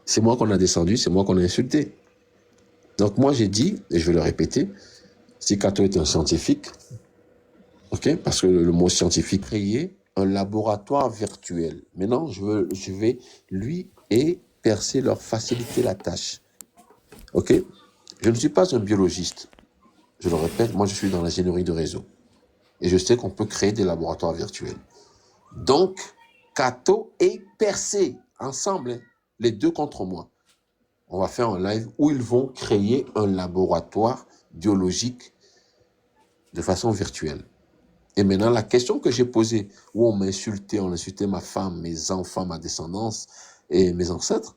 C'est moi qu'on a descendu, c'est moi qu'on a insulté. Donc moi j'ai dit, et je vais le répéter, si Cato est un scientifique, ok, parce que le mot scientifique, créer un laboratoire virtuel. Maintenant, je vais lui et percer leur faciliter la tâche. Ok, je ne suis pas un biologiste. Je le répète, moi je suis dans l'ingénierie de réseau. Et je sais qu'on peut créer des laboratoires virtuels. Donc, Cato et Percé, ensemble, hein, les deux contre moi. On va faire un live où ils vont créer un laboratoire biologique de façon virtuelle. Et maintenant, la question que j'ai posée, où on m'insultait, on insultait ma femme, mes enfants, ma descendance et mes ancêtres,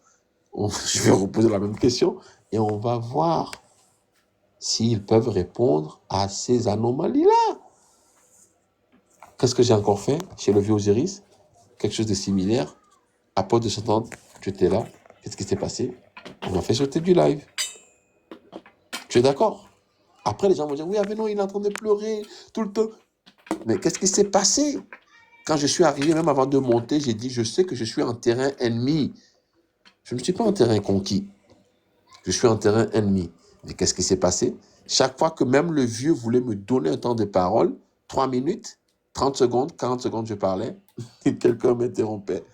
je vais reposer la même question et on va voir s'ils peuvent répondre à ces anomalies-là. Qu'est-ce que j'ai encore fait chez le vieux Osiris? Quelque chose de similaire. À Port de s'entendre, tu étais là. Qu'est-ce qui s'est passé? On m'a fait sauter du live. Tu es d'accord? Après, les gens vont dire, oui, non, il est en train de pleurer tout le temps. Mais qu'est-ce qui s'est passé? Quand je suis arrivé, même avant de monter, j'ai dit, je sais que je suis en terrain ennemi. Je ne suis pas en terrain conquis. Je suis en terrain ennemi. Mais qu'est-ce qui s'est passé? Chaque fois que même le vieux voulait me donner un temps de parole, 3 minutes, 30 secondes, 40 secondes, je parlais, et quelqu'un m'interrompait.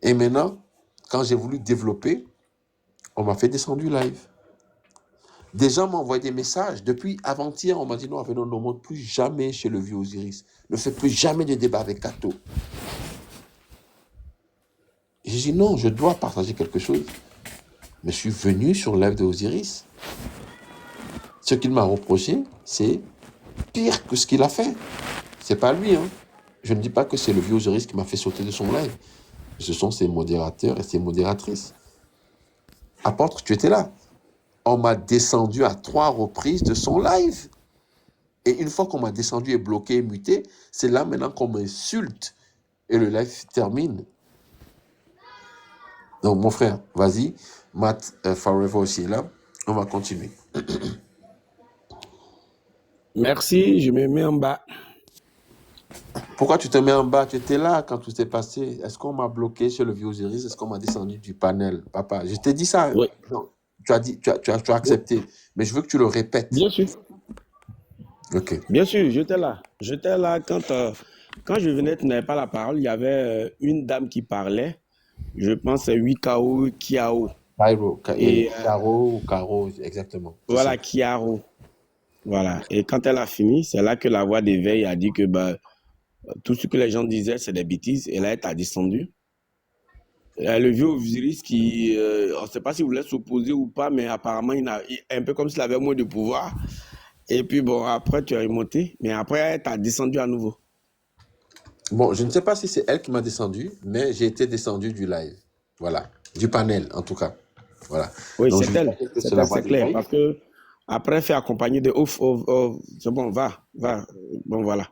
Et maintenant, quand j'ai voulu développer, on m'a fait descendre du live. Des gens m'ont envoyé des messages. Depuis avant-hier, on m'a dit non, Avenon, ne monte plus jamais chez le vieux Osiris. Ne fais plus jamais de débat avec Cato. J'ai dit non, je dois partager quelque chose. Mais je suis venu sur le live de Osiris. Ce qu'il m'a reproché, c'est pire que ce qu'il a fait. C'est pas lui, hein. Je ne dis pas que c'est le vieux Osiris qui m'a fait sauter de son live. Ce sont ses modérateurs et ses modératrices. Apôtre, tu étais là. On m'a descendu à 3 reprises de son live. Et une fois qu'on m'a descendu et bloqué et muté, c'est là maintenant qu'on m'insulte. Et le live termine. Donc, mon frère, vas-y. Matt Forever aussi est là. On va continuer. Merci, je me mets en bas. Pourquoi tu te mets en bas? Tu étais là quand tout s'est passé. Est-ce qu'on m'a bloqué chez le vieux Osiris? Est-ce qu'on m'a descendu du panel? Papa, je t'ai dit ça. Oui. Non, tu as dit, tu as accepté. Mais je veux que tu le répètes. Bien sûr. Ok. Bien sûr, j'étais là. J'étais là quand je venais, tu n'avais pas la parole. Il y avait une dame qui parlait. Je pense que c'est Wikao Kiao. Cairo, Et Caro ou Caro, exactement. C'est voilà, ça. Kiaro. Voilà. Et quand elle a fini, c'est là que la voix d'éveil a dit que tout ce que les gens disaient, c'est des bêtises. Et là, elle t'a descendu. Le vieux Osiris qui, on ne sait pas s'il voulait s'opposer ou pas, mais apparemment, un peu comme s'il avait moins de pouvoir. Et puis bon, après, tu es remonté, mais après, tu as descendu à nouveau. Bon, je ne sais pas si c'est elle qui m'a descendu, mais j'ai été descendu du live. Voilà. Du panel, en tout cas. Voilà. Oui, Donc, je c'est vais elle. dire que c'est C'est la elle, voix c'est clair. d'éveil. Parce que après, fait accompagner de ouf, c'est bon, va. Bon, voilà.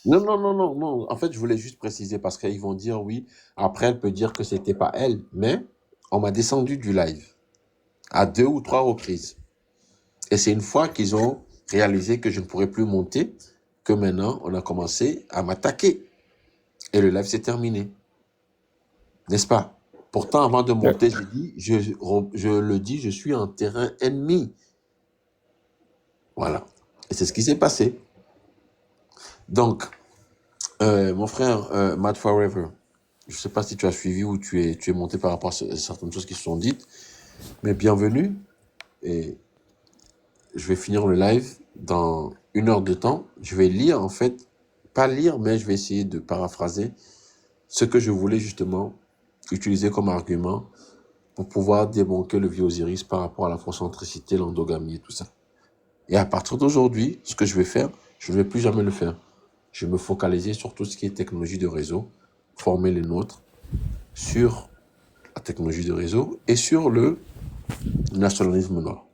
Non, non, non, non, non. En fait, je voulais juste préciser parce qu'ils vont dire oui. Après, elle peut dire que c'était pas elle, mais on m'a descendu du live à 2 ou 3 reprises. Et c'est une fois qu'ils ont réalisé que je ne pourrais plus monter que maintenant, on a commencé à m'attaquer. Et le live s'est terminé. N'est-ce pas? Pourtant, avant de monter, j'ai dit, je le dis, je suis en terrain ennemi. Voilà. Et c'est ce qui s'est passé. Donc, mon frère, Matt Forever, je ne sais pas si tu as suivi ou tu es monté par rapport à certaines choses qui se sont dites, mais bienvenue. Et je vais finir le live dans 1 heure de temps. Je vais lire, en fait, pas lire, mais je vais essayer de paraphraser ce que je voulais justement utiliser comme argument pour pouvoir débunker le vieux Osiris par rapport à la concentricité, l'endogamie et tout ça. Et à partir d'aujourd'hui, ce que je vais faire, je ne vais plus jamais le faire. Je vais me focaliser sur tout ce qui est technologie de réseau, former les nôtres sur la technologie de réseau et sur le nationalisme noir.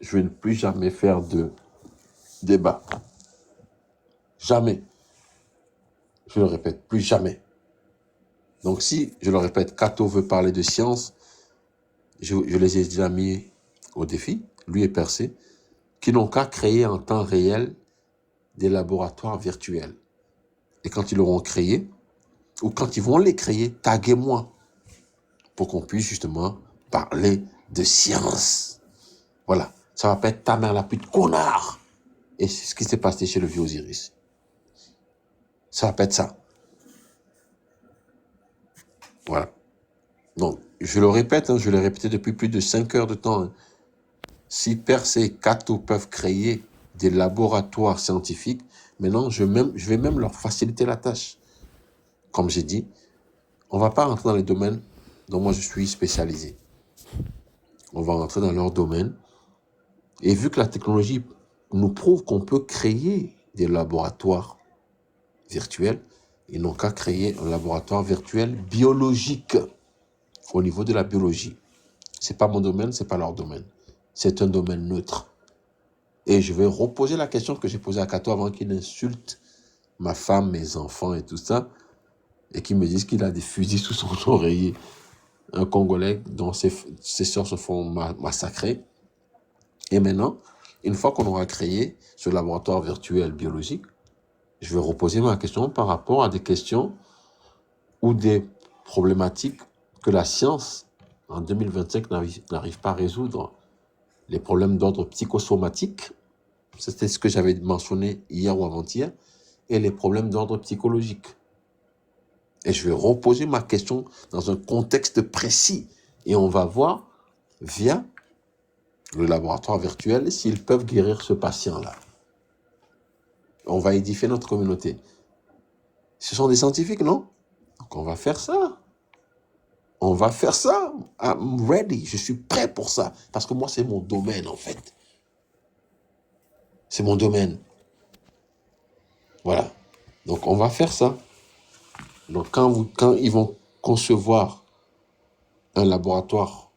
Je vais ne plus jamais faire de débat. Jamais. Je le répète, plus jamais. Donc si, je le répète, Cato veut parler de science, je les ai déjà mis au défi, lui et Percé, qui n'ont qu'à créer en temps réel des laboratoires virtuels. Et quand ils l'auront créé, ou quand ils vont les créer, taguez-moi pour qu'on puisse justement parler de science. Voilà. Ça va pas être ta mère la pute connard. Et c'est ce qui s'est passé chez le vieux Osiris. Ça va pas être ça. Voilà. Donc, je le répète, je l'ai répété depuis plus de 5 heures de temps. Si Persée et Cato peuvent créer des laboratoires scientifiques, maintenant, je vais même leur faciliter la tâche. Comme j'ai dit, on ne va pas rentrer dans les domaines dont moi je suis spécialisé. On va rentrer dans leur domaine. Et vu que la technologie nous prouve qu'on peut créer des laboratoires virtuels, ils n'ont qu'à créer un laboratoire virtuel biologique au niveau de la biologie. C'est pas mon domaine, c'est pas leur domaine. C'est un domaine neutre. Et je vais reposer la question que j'ai posée à Kato avant qu'il insulte ma femme, mes enfants et tout ça, et qu'il me dise qu'il a des fusils sous son oreiller. Un Congolais dont ses sœurs se font massacrer. Et maintenant, une fois qu'on aura créé ce laboratoire virtuel biologique, je vais reposer ma question par rapport à des questions ou des problématiques que la science, en 2025, n'arrive pas à résoudre. Les problèmes d'ordre psychosomatique, c'était ce que j'avais mentionné hier ou avant-hier, et les problèmes d'ordre psychologique. Et je vais reposer ma question dans un contexte précis. Et on va voir, via le laboratoire virtuel, s'ils peuvent guérir ce patient-là. On va édifier notre communauté. Ce sont des scientifiques, non? Donc on va faire ça. On va faire ça. I'm ready. Je suis prêt pour ça. Parce que moi, c'est mon domaine, en fait. C'est mon domaine. Voilà. Donc on va faire ça. Donc quand ils vont concevoir un laboratoire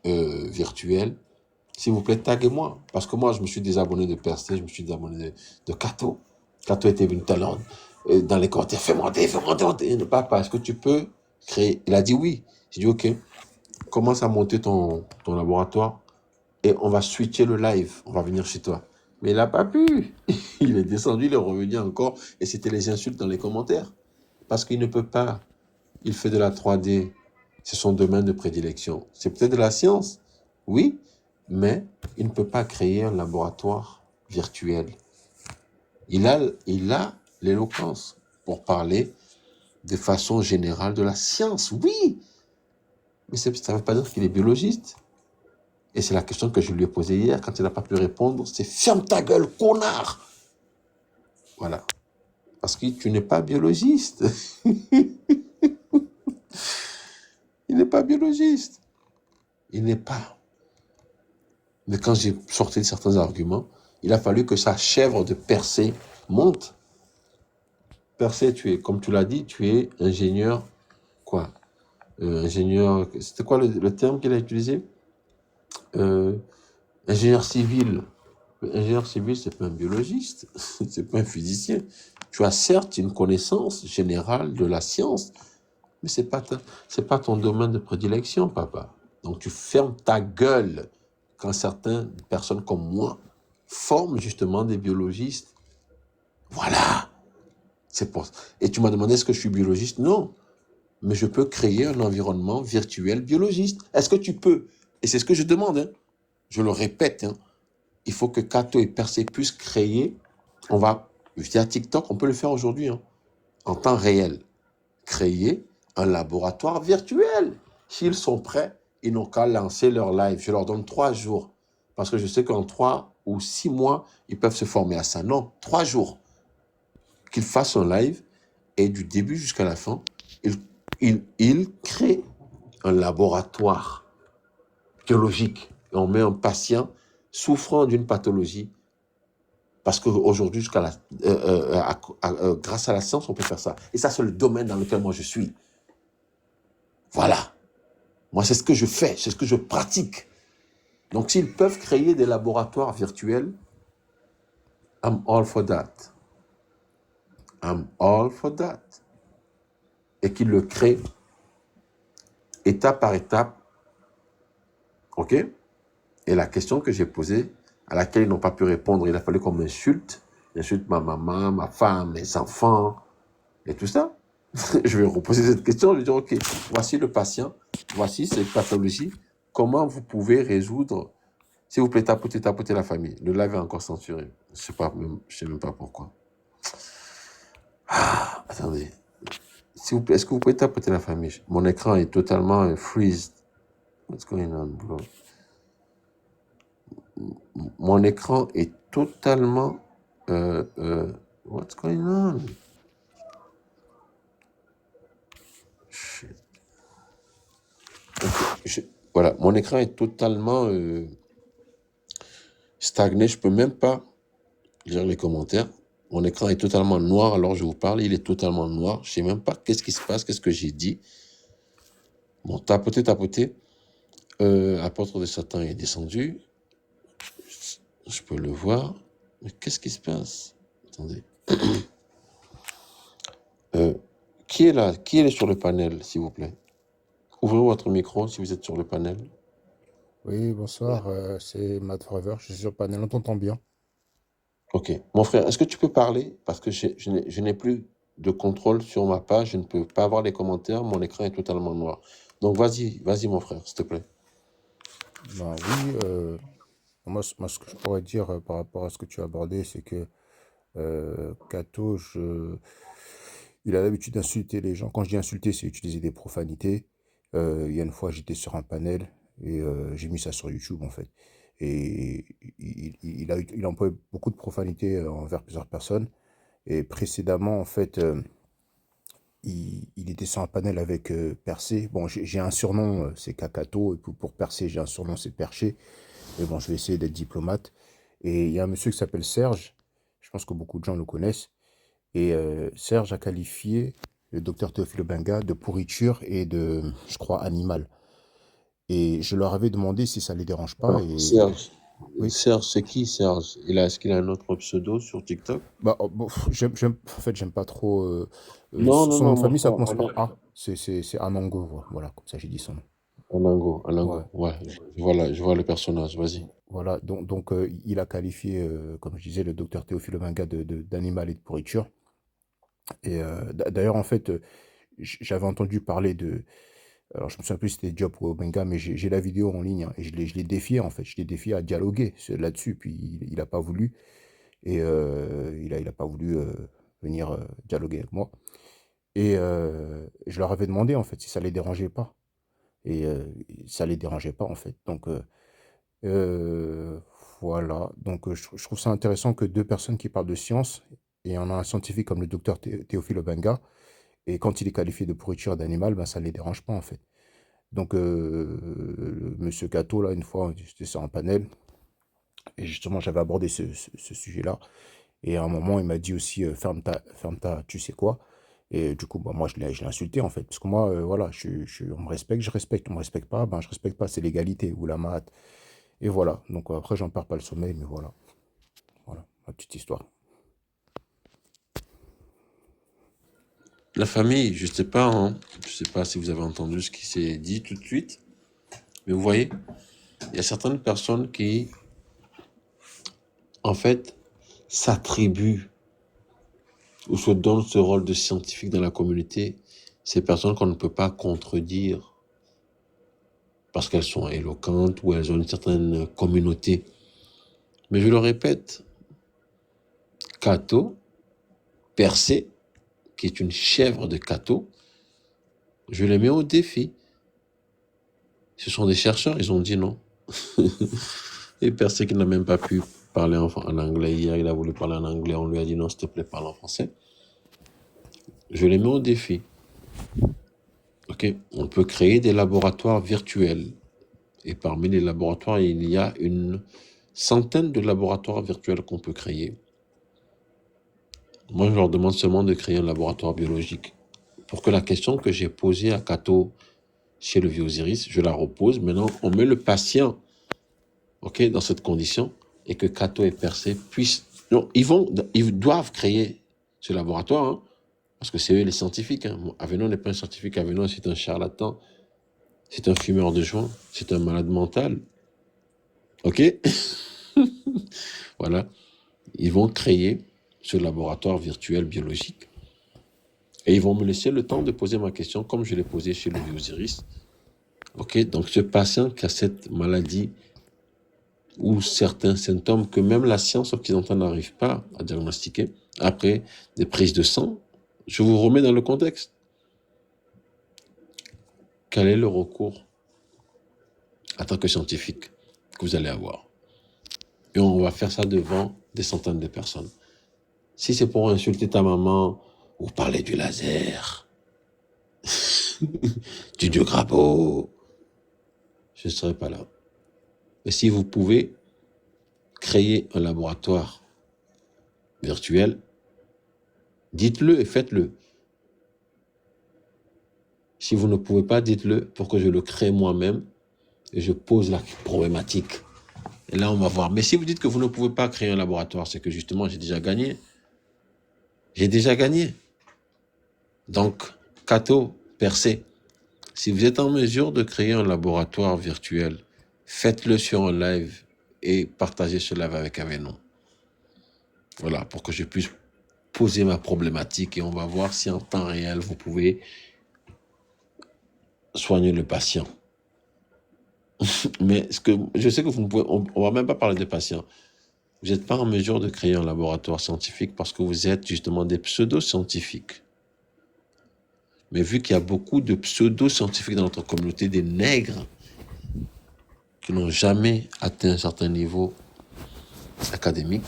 virtuel, s'il vous plaît, taguez-moi. Parce que moi, je me suis désabonné de Persée, je me suis désabonné de Kato. Kato était venu tout à l'heure dans les commentaires. Fais-moi monter. Papa, est-ce que tu peux créer? Il a dit oui. J'ai dit ok. Commence à monter ton laboratoire et on va switcher le live. On va venir chez toi. Mais il n'a pas pu. Il est descendu, il est revenu encore et c'était les insultes dans les commentaires. Parce qu'il ne peut pas. Il fait de la 3D. C'est son domaine de prédilection. C'est peut-être de la science. Oui, mais il ne peut pas créer un laboratoire virtuel. Il a l'éloquence pour parler de façon générale de la science. Oui, mais ça ne veut pas dire qu'il est biologiste. Et c'est la question que je lui ai posée hier quand il n'a pas pu répondre. C'est « ferme ta gueule, connard !» Voilà. Parce que tu n'es pas biologiste. Il n'est pas biologiste. Il n'est pas. Mais quand j'ai sorti certains arguments, il a fallu que sa chèvre de Persée monte. Persée, comme tu l'as dit, tu es ingénieur, quoi ingénieur, c'était quoi le terme qu'il a utilisé? Ingénieur civil. Ingénieur civil, c'est pas un biologiste, c'est pas un physicien. Tu as certes une connaissance générale de la science, mais c'est pas ton domaine de prédilection, papa. Donc tu fermes ta gueule quand certaines personnes comme moi forment justement des biologistes. Voilà. C'est pour... Et tu m'as demandé est-ce que je suis biologiste? Non. Mais je peux créer un environnement virtuel biologiste. Est-ce que tu peux? Et c'est ce que je demande. Hein. Je le répète. Hein. Il faut que Kato et Persée puissent créer. On va, via TikTok, on peut le faire aujourd'hui, hein, en temps réel. Créer un laboratoire virtuel. S'ils sont prêts, ils n'ont qu'à lancer leur live. Je leur donne 3 jours. Parce que je sais qu'en 3 ou 6 mois, ils peuvent se former à ça. Non, 3 jours. Qu'ils fassent un live et du début jusqu'à la fin, ils créent un laboratoire biologique. Et on met un patient souffrant d'une pathologie. Parce qu'aujourd'hui, grâce à la science, on peut faire ça. Et ça, c'est le domaine dans lequel moi je suis. Voilà. Moi, c'est ce que je fais, c'est ce que je pratique. Donc, s'ils peuvent créer des laboratoires virtuels, I'm all for that. I'm all for that. Et qu'ils le créent étape par étape. OK? Et la question que j'ai posée, à laquelle ils n'ont pas pu répondre, il a fallu qu'on m'insulte. J'insulte ma maman, ma femme, mes enfants, et tout ça. Je vais reposer cette question, je vais dire, OK, voici le patient. voici ces pathologies. Comment vous pouvez résoudre? S'il vous plaît, tapotez la famille. Le live est encore censuré. Je sais même pas pourquoi. Attendez. S'il vous plaît, est-ce que vous pouvez tapoter la famille? Mon écran est totalement freeze. What's going on, bro? Mon écran est totalement... what's going on? Shit. Okay. Voilà, mon écran est totalement stagné. Je peux même pas lire les commentaires. Mon écran est totalement noir alors je vous parle. Il est totalement noir. Je sais même pas qu'est-ce qui se passe, qu'est-ce que j'ai dit. Bon, tapoter. Apôtre de Satan est descendu. Je peux le voir. Mais qu'est-ce qui se passe? Attendez. Qui est là? Qui est sur le panel, s'il vous plaît? Ouvrez votre micro si vous êtes sur le panel. Oui, bonsoir, c'est Matt Forever, je suis sur le panel, on t'entend bien. Ok. Mon frère, est-ce que tu peux parler? Parce que je n'ai plus de contrôle sur ma page, je ne peux pas voir les commentaires, mon écran est totalement noir. Donc vas-y mon frère, s'il te plaît. Ben oui, moi, ce que je pourrais dire par rapport à ce que tu as abordé, c'est que Kato, il a l'habitude d'insulter les gens. Quand je dis insulter, c'est utiliser des profanités. Il y a une fois, j'étais sur un panel et j'ai mis ça sur YouTube, en fait. Et il emploie beaucoup de profanités envers plusieurs personnes. Et précédemment, en fait, il était sur un panel avec Percé. Bon, j'ai un surnom, c'est Kakato. Et pour Percé, j'ai un surnom, c'est Perché. Mais bon, je vais essayer d'être diplomate. Et il y a un monsieur qui s'appelle Serge. Je pense que beaucoup de gens le connaissent. Et Serge a qualifié le docteur Théophile Obenga de pourriture et de, je crois, animal. Et je leur avais demandé si ça les dérange pas. Et Serge, oui. Serge, c'est qui Serge? Est-ce qu'il a un autre pseudo sur TikTok? Bah, en fait, j'aime pas trop. Non, Son nom de mon famille, ça frère, commence par A. C'est Anango. Voilà, comme ça, j'ai dit son nom. Anango, ouais, je vois le personnage, vas-y. Voilà, donc il a qualifié, comme je disais, le docteur Théophile Obenga d'animal et de pourriture. Et d'ailleurs, en fait, j'avais entendu parler de. Alors, je me souviens plus si c'était Diop ou Obenga, mais j'ai la vidéo en ligne, hein, et je l'ai défié, en fait. Je l'ai défié à dialoguer là-dessus, puis il a pas voulu. Et il a pas voulu venir dialoguer avec moi. Et je leur avais demandé, en fait, si ça les dérangeait pas. Et ça les dérangeait pas, en fait. Donc, euh, voilà. Donc, je trouve ça intéressant que deux personnes qui parlent de science, et on a un scientifique comme le docteur Théophile Obenga, et quand il est qualifié de pourriture d'animal, ben, ça les dérange pas, en fait. Donc, monsieur Cato, là, une fois, j'étais sur un panel, et justement, j'avais abordé ce sujet-là. Et à un moment, il m'a dit aussi, ferme ta, tu sais quoi. Et du coup, bah, moi, je l'ai insulté, en fait. Parce que moi, voilà, on me respecte, je respecte. On me respecte pas, ben, je respecte pas. C'est l'égalité ou la mat. Et voilà. Donc, après, j'en perds pas le sommeil, mais voilà. Voilà, ma petite histoire. La famille, je sais pas, hein, je sais pas si vous avez entendu ce qui s'est dit tout de suite, mais vous voyez, il y a certaines personnes qui, en fait, s'attribuent ou se donnent ce rôle de scientifique dans la communauté. Ces personnes qu'on ne peut pas contredire parce qu'elles sont éloquentes ou elles ont une certaine communauté. Mais je le répète, Cato, Percé, qui est une chèvre de Cato, je les mets au défi. Ce sont des chercheurs, ils ont dit non. Et Percé qui n'a même pas pu parler en anglais hier, il a voulu parler en anglais, on lui a dit non, s'il te plaît, parle en français. Je les mets au défi. Ok, on peut créer des laboratoires virtuels. Et parmi les laboratoires, il y a une centaine de laboratoires virtuels qu'on peut créer. Moi, je leur demande seulement de créer un laboratoire biologique. Pour que la question que j'ai posée à Cato chez le vieux Osiris, je la repose. Maintenant, on met le patient, ok, dans cette condition, et que Cato et Percé puissent... Non, ils doivent créer ce laboratoire, hein, parce que c'est eux les scientifiques. Hein. Avenon n'est pas un scientifique, Avenon c'est un charlatan, c'est un fumeur de joint, c'est un malade mental. Ok. Voilà. Ils vont créer ce laboratoire virtuel biologique. Et ils vont me laisser le temps de poser ma question comme je l'ai posée chez le vieux Osiris. Ok, donc ce patient qui a cette maladie ou certains symptômes que même la science occidentale n'arrive pas à diagnostiquer, après des prises de sang, je vous remets dans le contexte. Quel est le recours en tant que scientifique que vous allez avoir? Et on va faire ça devant des centaines de personnes. Si c'est pour insulter ta maman ou parler du laser, du dieu Grabo, je ne serai pas là. Mais si vous pouvez créer un laboratoire virtuel, dites-le et faites-le. Si vous ne pouvez pas, dites-le pour que je le crée moi-même et je pose la problématique. Et là, on va voir. Mais si vous dites que vous ne pouvez pas créer un laboratoire, c'est que justement, j'ai déjà gagné. J'ai déjà gagné. Donc, Kato, percé. Si vous êtes en mesure de créer un laboratoire virtuel, faites-le sur un live et partagez ce live avec un nom. Voilà, pour que je puisse poser ma problématique et on va voir si en temps réel, vous pouvez soigner le patient. Mais je sais que vous ne pouvez, on va même pas parler de patients. Vous n'êtes pas en mesure de créer un laboratoire scientifique parce que vous êtes justement des pseudo-scientifiques. Mais vu qu'il y a beaucoup de pseudo-scientifiques dans notre communauté, des nègres qui n'ont jamais atteint un certain niveau académique,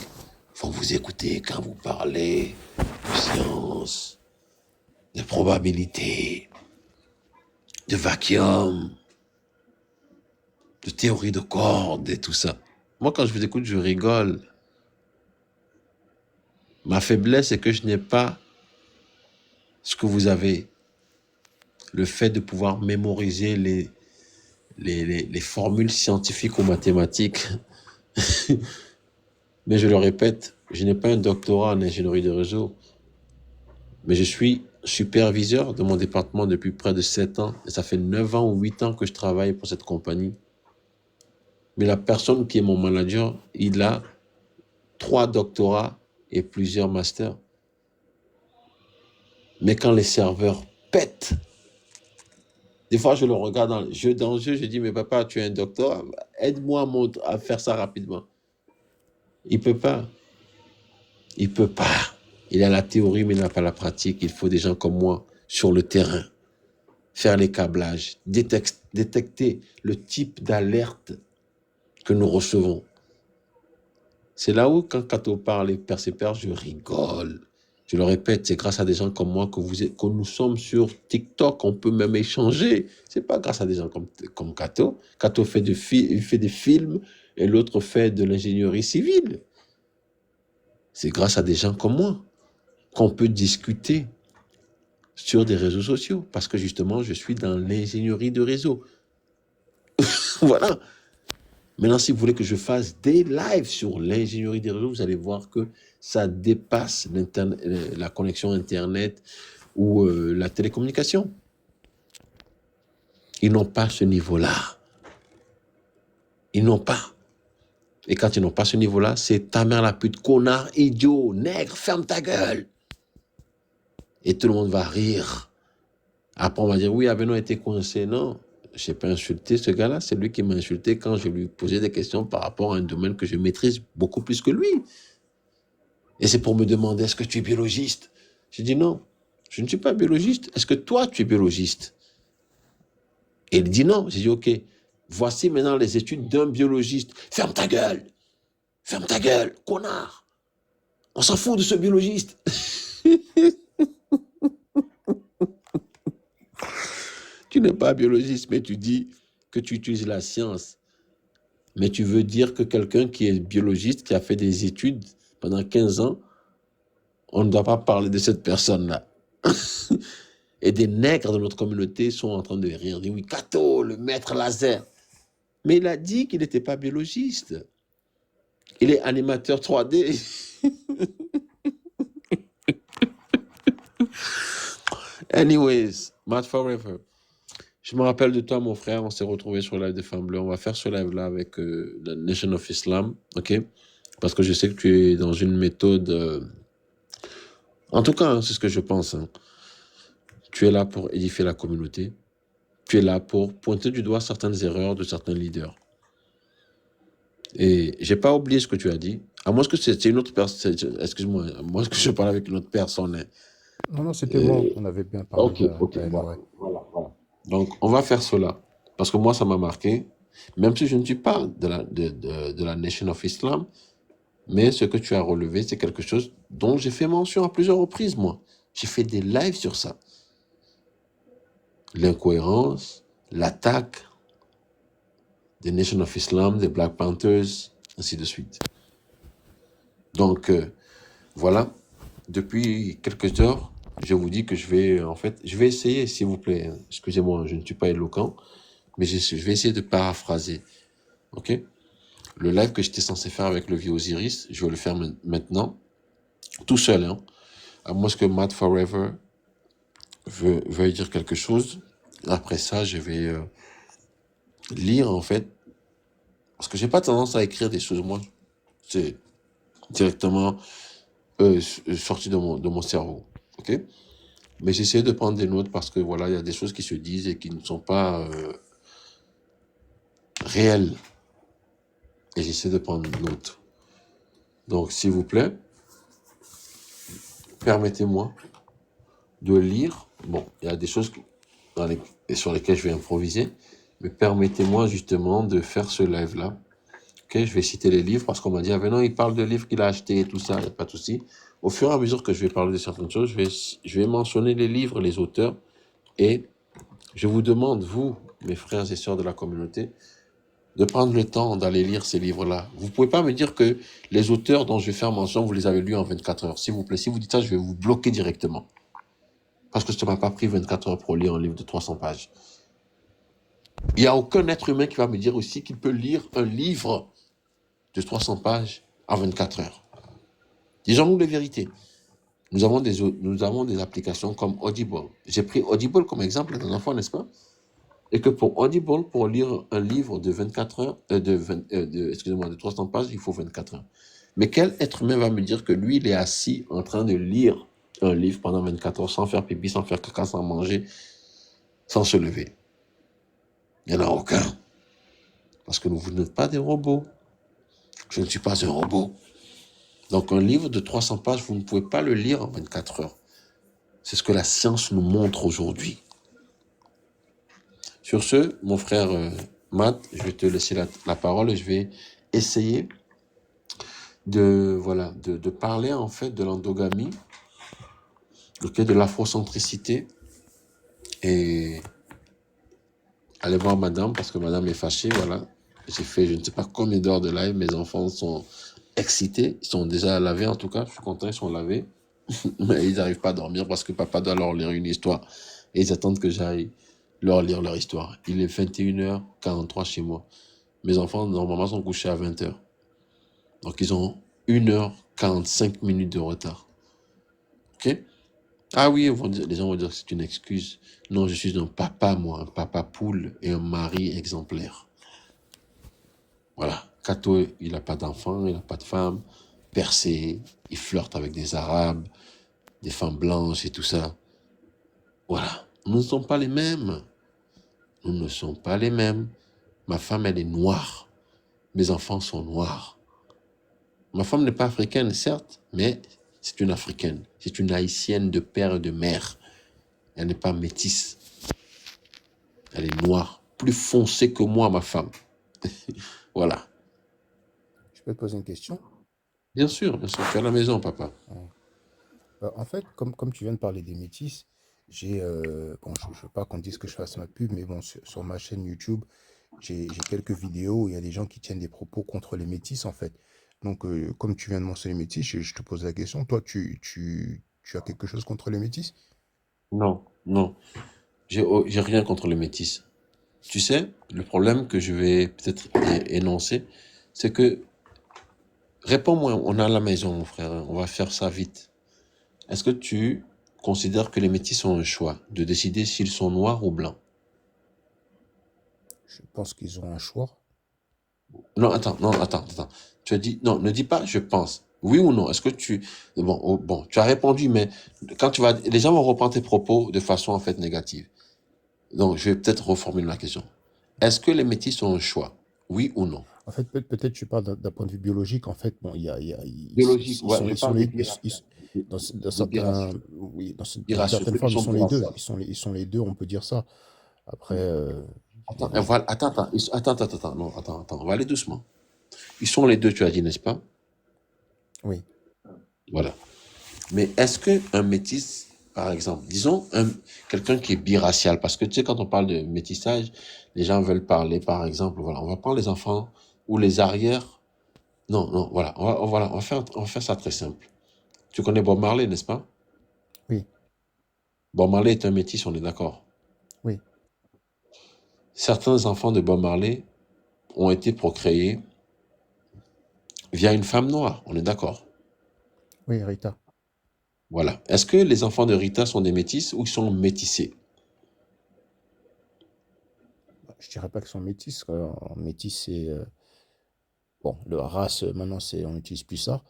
vont vous écouter quand vous parlez de science, de probabilité, de vacuum, de théorie de cordes et tout ça. Moi, quand je vous écoute, je rigole. Ma faiblesse, c'est que je n'ai pas ce que vous avez. Le fait de pouvoir mémoriser les formules scientifiques ou mathématiques. Mais je le répète, je n'ai pas un doctorat en ingénierie de réseau. Mais je suis superviseur de mon département depuis près de 7 ans. Et ça fait 9 ans ou 8 ans que je travaille pour cette compagnie. Mais la personne qui est mon manager, il a 3 doctorats et plusieurs masters. Mais quand les serveurs pètent, des fois je le regarde dans le jeu, je dis, mais papa, tu es un doctorat, aide-moi à faire ça rapidement. Il peut pas. Il peut pas. Il a la théorie, mais il n'a pas la pratique. Il faut des gens comme moi sur le terrain. Faire les câblages, détecter le type d'alerte que nous recevons. C'est là où, quand Kato parle et persévère, je rigole. Je le répète, c'est grâce à des gens comme moi que nous sommes sur TikTok. On peut même échanger. C'est pas grâce à des gens comme Kato. Kato il fait des films et l'autre fait de l'ingénierie civile. C'est grâce à des gens comme moi qu'on peut discuter sur des réseaux sociaux. Parce que justement, je suis dans l'ingénierie de réseau. Voilà. Maintenant, si vous voulez que je fasse des lives sur l'ingénierie des réseaux, vous allez voir que ça dépasse la connexion Internet ou la télécommunication. Ils n'ont pas ce niveau-là. Ils n'ont pas. Et quand ils n'ont pas ce niveau-là, c'est ta mère la pute, connard, idiot, nègre, ferme ta gueule. Et tout le monde va rire. Après, on va dire, oui, Abeno a été coincé. Non, je n'ai pas insulté ce gars-là. C'est lui qui m'a insulté quand je lui posais des questions par rapport à un domaine que je maîtrise beaucoup plus que lui. Et c'est pour me demander, est-ce que tu es biologiste? Je dis non, je ne suis pas biologiste. Est-ce que toi, tu es biologiste? Et il dit non. J'ai dit, ok, voici maintenant les études d'un biologiste. Ferme ta gueule, connard. On s'en fout de ce biologiste. Tu n'es pas biologiste, mais tu dis que tu utilises la science. Mais tu veux dire que quelqu'un qui est biologiste, qui a fait des études pendant 15 ans, on ne doit pas parler de cette personne-là. Et des nègres de notre communauté sont en train de rire. Ils disent, oui, Kato, le maître laser. Mais il a dit qu'il n'était pas biologiste. Il est animateur 3D. Anyways, Matt Forever. Je me rappelle de toi, mon frère. On s'est retrouvés sur le live de Femme Bleue. On va faire ce live-là avec la Nation of Islam. OK? Parce que je sais que tu es dans une méthode... En tout cas, hein, c'est ce que je pense. Hein. Tu es là pour édifier la communauté. tu es là pour pointer du doigt certaines erreurs de certains leaders. Et j'ai pas oublié ce que tu as dit. À moins que c'est une autre personne. Excuse-moi, à moins que je parle avec une autre personne. Non, non, c'était moi. Euh, On avait bien parlé ok, ok, d'elle, voilà, ouais. voilà. Donc, on va faire cela. Parce que moi, ça m'a marqué. Même si je ne suis pas de la Nation of Islam, mais ce que tu as relevé, c'est quelque chose dont j'ai fait mention à plusieurs reprises, moi. J'ai fait des lives sur ça. L'incohérence, l'attaque des Nation of Islam, des Black Panthers, ainsi de suite. Donc, voilà. Depuis quelques heures, je vous dis que je vais essayer, s'il vous plaît. Excusez-moi, je ne suis pas éloquent, mais je vais essayer de paraphraser. OK? Le live que j'étais censé faire avec le vieux Osiris, je vais le faire maintenant, tout seul, hein. À moins que Matt Forever veuille dire quelque chose. Après ça, je vais lire, en fait, parce que j'ai pas tendance à écrire des choses, moi. C'est directement sorti de mon cerveau. OK? Mais j'essaie de prendre des notes parce que, voilà, il y a des choses qui se disent et qui ne sont pas réelles. Et j'essaie de prendre note. Donc, s'il vous plaît, permettez-moi de lire. Bon, il y a des choses sur lesquelles je vais improviser, mais permettez-moi justement de faire ce live-là. Ok, je vais citer les livres parce qu'on m'a dit, ah ben non, il parle de livres qu'il a achetés et tout ça, il n'y a pas de souci. Au fur et à mesure que je vais parler de certaines choses, je vais mentionner les livres, les auteurs, et je vous demande, vous, mes frères et sœurs de la communauté, de prendre le temps d'aller lire ces livres-là. Vous ne pouvez pas me dire que les auteurs dont je vais faire mention, vous les avez lus en 24 heures. S'il vous plaît, si vous dites ça, je vais vous bloquer directement. Parce que ça ne m'a pas pris 24 heures pour lire un livre de 300 pages. Il n'y a aucun être humain qui va me dire aussi qu'il peut lire un livre de 300 pages en 24 heures. Disons-nous les vérités. Nous avons des applications comme Audible. J'ai pris Audible comme exemple la dernière fois, n'est-ce pas? Et que pour Audible, pour lire un livre de 24 heures, de 300 pages, il faut 24 heures. Mais quel être humain va me dire que lui, il est assis en train de lire un livre pendant 24 heures sans faire pipi, sans faire caca, sans manger, sans se lever? Il n'y en a aucun. Parce que vous n'êtes pas des robots. Je ne suis pas un robot. Donc un livre de 300 pages, vous ne pouvez pas le lire en 24 heures. C'est ce que la science nous montre aujourd'hui. Sur ce, mon frère Matt, je vais te laisser la parole et je vais essayer de parler en fait de l'endogamie, de l'afrocentricité, et aller voir madame parce que madame est fâchée, voilà. J'ai fait je ne sais pas combien d'heures de live, mes enfants sont excités, ils sont déjà lavés en tout cas, je suis content, ils sont lavés, mais ils n'arrivent pas à dormir parce que papa doit leur lire une histoire et ils attendent que j'aille leur lire leur histoire. Il est 21h43 chez moi. Mes enfants normalement sont couchés à 20h. Donc ils ont 1h45 de retard. OK? Ah oui, les gens vont dire que c'est une excuse. Non, je suis un papa, moi, un papa poule et un mari exemplaire. Voilà. Kato, il n'a pas d'enfant, il n'a pas de femme, percé, il flirte avec des Arabes, des femmes blanches et tout ça. Voilà. Nous ne sommes pas les mêmes. Nous ne sommes pas les mêmes. Ma femme, elle est noire. Mes enfants sont noirs. Ma femme n'est pas africaine, certes, mais c'est une africaine. C'est une haïtienne de père et de mère. Elle n'est pas métisse. Elle est noire, plus foncée que moi, ma femme. Voilà. Je peux te poser une question? Bien sûr, tu es à la maison, papa. Ouais. En fait, comme tu viens de parler des métis, bon, je ne veux pas qu'on dise que je fasse ma pub, mais bon, sur ma chaîne YouTube, j'ai quelques vidéos où il y a des gens qui tiennent des propos contre les métis, en fait. Donc, comme tu viens de mentionner les métis, je te pose la question. Toi, tu as quelque chose contre les métis? Non, non, j'ai rien contre les métis. Tu sais, le problème que je vais peut-être énoncer, c'est que, réponds-moi, on est à la maison, mon frère, hein, on va faire ça vite. Est-ce que tu considères que les métis ont un choix de décider s'ils sont noirs ou blancs? Je pense qu'ils ont un choix. Non, attends. Tu as dit, non, ne dis pas je pense. Oui ou non? Est-ce que bon, tu as répondu, mais les gens vont reprendre tes propos de façon en fait négative. Donc, je vais peut-être reformuler la question. Est-ce que les métis sont un choix? Oui ou non? En fait, peut-être tu parles d'un point de vue biologique. En fait, bon, Biologique, ouais, je ils sont parle de les, dans certains, birationnalité. oui, dans Birationnels, certaines ceux qui formes, ils sont sont les deux. birationnels. Ils sont les deux, on peut dire ça. Après, Attends, voilà, attends, non, attends, on va aller doucement. Ils sont les deux, tu as dit, n'est-ce pas? oui, Voilà. Mais est-ce qu'un métis, par exemple, disons quelqu'un qui est biracial, parce que tu sais, quand on parle de métissage, les gens veulent parler, par exemple, voilà, on va prendre les enfants ou les arrières. Non, non, voilà, on va faire ça très simple. Tu connais Bob Marley, n'est-ce pas? oui, Bob Marley est un métis, on est d'accord. oui, Certains enfants de Bob Marley ont été procréés via une femme noire, on est d'accord. oui, Rita. Voilà. Est-ce que les enfants de Rita sont des métis ou ils sont métissés? Je dirais pas qu'ils sont métis, quoi. Métis, c'est bon, la race. Maintenant, on n'utilise plus ça.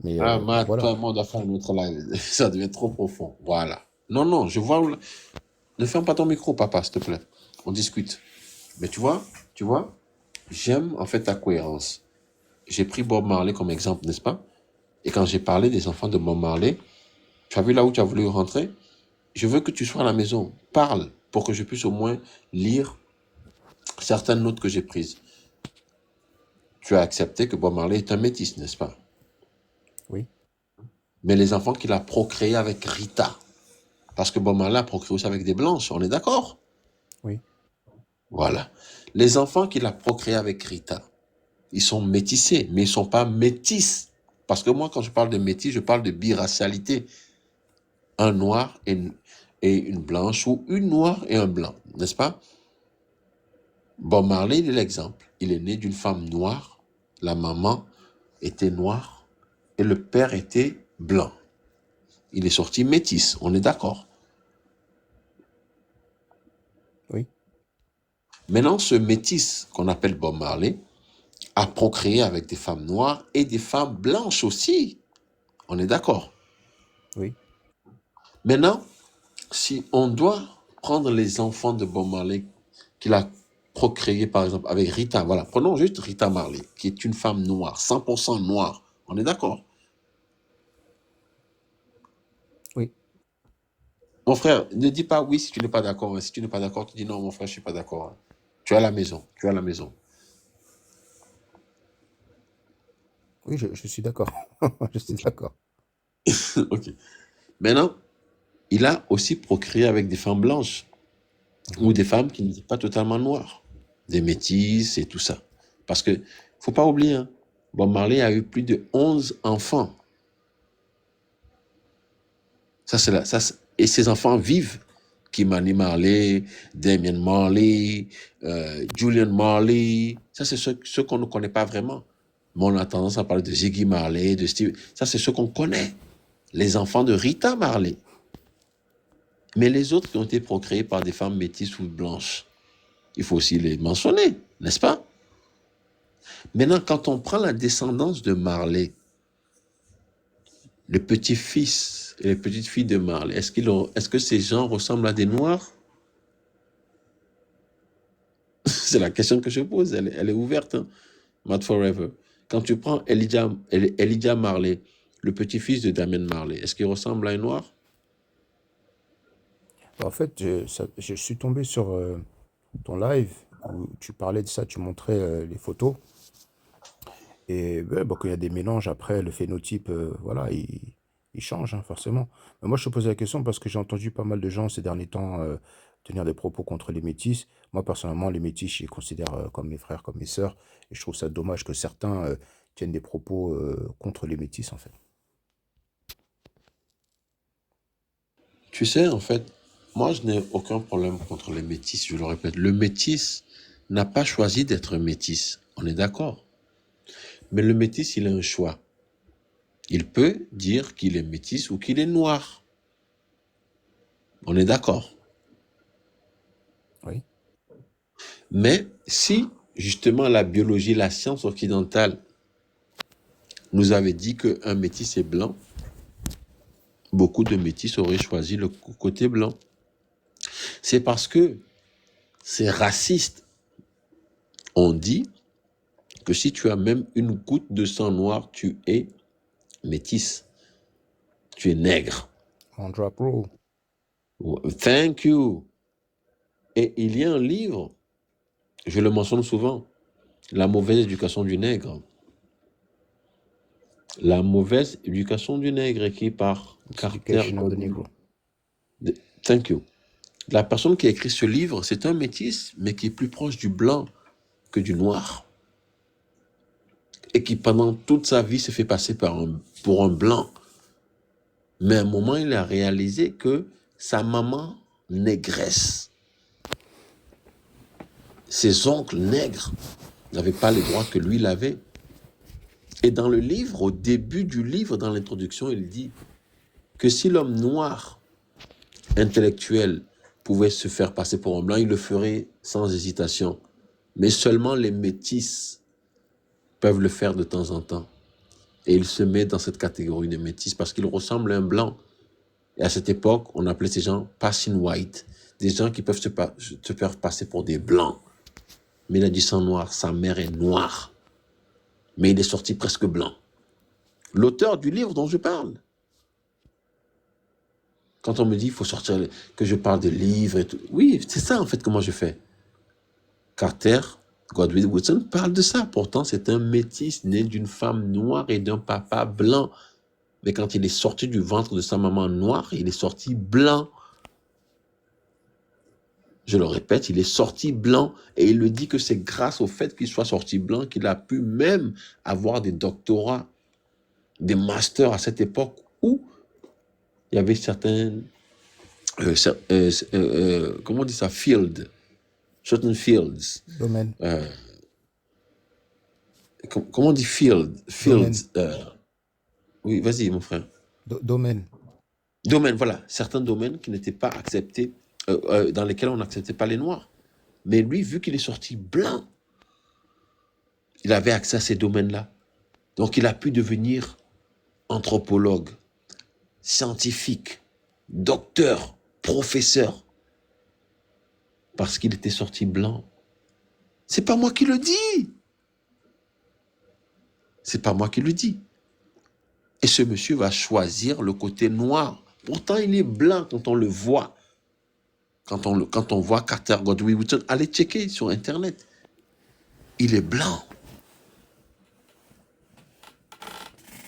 Mais Ah, voilà. toi, moi, on doit faire un autre live. Ça devient trop profond. Voilà. Non, non, je vois. Ne ferme pas ton micro, papa, s'il te plaît. On discute. Mais tu vois, j'aime en fait ta cohérence. J'ai pris Bob Marley comme exemple, n'est-ce pas? Et quand j'ai parlé des enfants de Bob Marley, tu as vu là où tu as voulu rentrer? Je veux que tu sois à la maison. Parle pour que je puisse au moins lire certaines notes que j'ai prises. Tu as accepté que Bob Marley est un métis, n'est-ce pas? Oui, Mais les enfants qu'il a procréés avec Rita, parce que Bob Marley a procréé aussi avec des blanches, on est d'accord? oui, Voilà. Les enfants qu'il a procréés avec Rita, ils sont métissés, mais ils ne sont pas métis. Parce que moi, quand je parle de métis, je parle de biracialité. Un noir et une blanche, ou une noire et un blanc, n'est-ce pas? Bob Marley, il est l'exemple. Il est né d'une femme noire, la maman était noire et le père était blanc. Il est sorti métis, on est d'accord. oui. Maintenant, ce métis qu'on appelle Bob Marley a procréé avec des femmes noires et des femmes blanches aussi. On est d'accord. Oui. Maintenant, si on doit prendre les enfants de Bob Marley qu'il a procréé par exemple avec Rita, voilà, prenons juste Rita Marley, qui est une femme noire, 100% noire. On est d'accord. Oui. Mon frère, ne dis pas oui si tu n'es pas d'accord. Si tu n'es pas d'accord, tu dis non, mon frère, je ne suis pas d'accord. Tu es à la maison. Tu es à la maison. Oui, je suis d'accord. Je suis d'accord. OK. Maintenant, il a aussi procréé avec des femmes blanches ou Mhm. des femmes qui n'étaient pas totalement noires, des métisses et tout ça. Parce que faut pas oublier, hein, Bob Marley a eu plus de 11 enfants. Et ses enfants vivent. Kimani Marley, Damien Marley, Julian Marley. Ça, c'est ceux qu'on ne connaît pas vraiment. Mais on a tendance à parler de Ziggy Marley, de Steve. Ça, c'est ceux qu'on connaît. Les enfants de Rita Marley. Mais les autres qui ont été procréés par des femmes métisses ou blanches, il faut aussi les mentionner, n'est-ce pas? Maintenant, quand on prend la descendance de Marley, le petit-fils et les petites filles de Marley, est-ce que ces gens ressemblent à des Noirs? C'est la question que je pose, elle est ouverte, hein? Mad Forever. Quand tu prends Elijah Marley, le petit-fils de Damien Marley, est-ce qu'il ressemble à un Noir? En fait, je suis tombé sur ton live où tu parlais de ça, tu montrais les photos. Et ouais, bon, quand il y a des mélanges, après, le phénotype, voilà, il change, hein, forcément. Mais moi, je te pose la question parce que j'ai entendu pas mal de gens ces derniers temps tenir des propos contre les métis. Moi, personnellement, les métis, je les considère comme mes frères, comme mes sœurs. Et je trouve ça dommage que certains tiennent des propos contre les métis, en fait. Tu sais, en fait, moi, je n'ai aucun problème contre les métis, je le répète. Le métis n'a pas choisi d'être métis, on est d'accord. Mais le métis, il a un choix. Il peut dire qu'il est métis ou qu'il est noir. On est d'accord. Oui, Mais si, justement, la biologie, la science occidentale nous avait dit qu'un métis est blanc, beaucoup de métis auraient choisi le côté blanc. C'est parce que c'est raciste. On dit que si tu as même une goutte de sang noir, tu es métis. Tu es nègre. On drop roll. Thank you. Et il y a un livre, je le mentionne souvent, La mauvaise éducation du nègre. La mauvaise éducation du nègre, écrit par Carter Education of the Godwin. Negro. Thank you. La personne qui a écrit ce livre, c'est un métis, mais qui est plus proche du blanc que du noir. Et qui, pendant toute sa vie, se fait passer pour un blanc. Mais à un moment, il a réalisé que sa maman négresse, ses oncles nègres n'avaient pas les droits que lui il avait. Et dans le livre, au début du livre, dans l'introduction, il dit que si l'homme noir, intellectuel, pouvait se faire passer pour un blanc, il le ferait sans hésitation. Mais seulement les métis peuvent le faire de temps en temps. Et il se met dans cette catégorie de métis parce qu'il ressemble à un blanc. Et à cette époque, on appelait ces gens passing white, des gens qui peuvent se faire passer pour des blancs. Mais il a du sang noir, sa mère est noire. Mais il est sorti presque blanc. L'auteur du livre dont je parle. Quand on me dit qu'il faut sortir, que je parle de livres et tout. Oui, c'est ça en fait comment je fais. Carter Godwin Woodson parle de ça. Pourtant, c'est un métis né d'une femme noire et d'un papa blanc. Mais quand il est sorti du ventre de sa maman noire, il est sorti blanc. Je le répète, il est sorti blanc. Et il le dit que c'est grâce au fait qu'il soit sorti blanc qu'il a pu même avoir des doctorats, des masters à cette époque où il y avait certains, comment on dit ça, certain fields. Domaine. Comment on dit fields? Oui, vas-y, mon frère. Domaine. Domaines, voilà. Certains domaines qui n'étaient pas acceptés, dans lesquels on n'acceptait pas les Noirs. Mais lui, vu qu'il est sorti blanc, il avait accès à ces domaines-là. Donc, il a pu devenir anthropologue, scientifique, docteur, professeur, parce qu'il était sorti blanc. C'est pas moi qui le dis. C'est pas moi qui le dis. Et ce monsieur va choisir le côté noir. Pourtant, il est blanc quand on le voit. Quand on voit Carter Godwin Woodson, allez checker sur Internet. Il est blanc.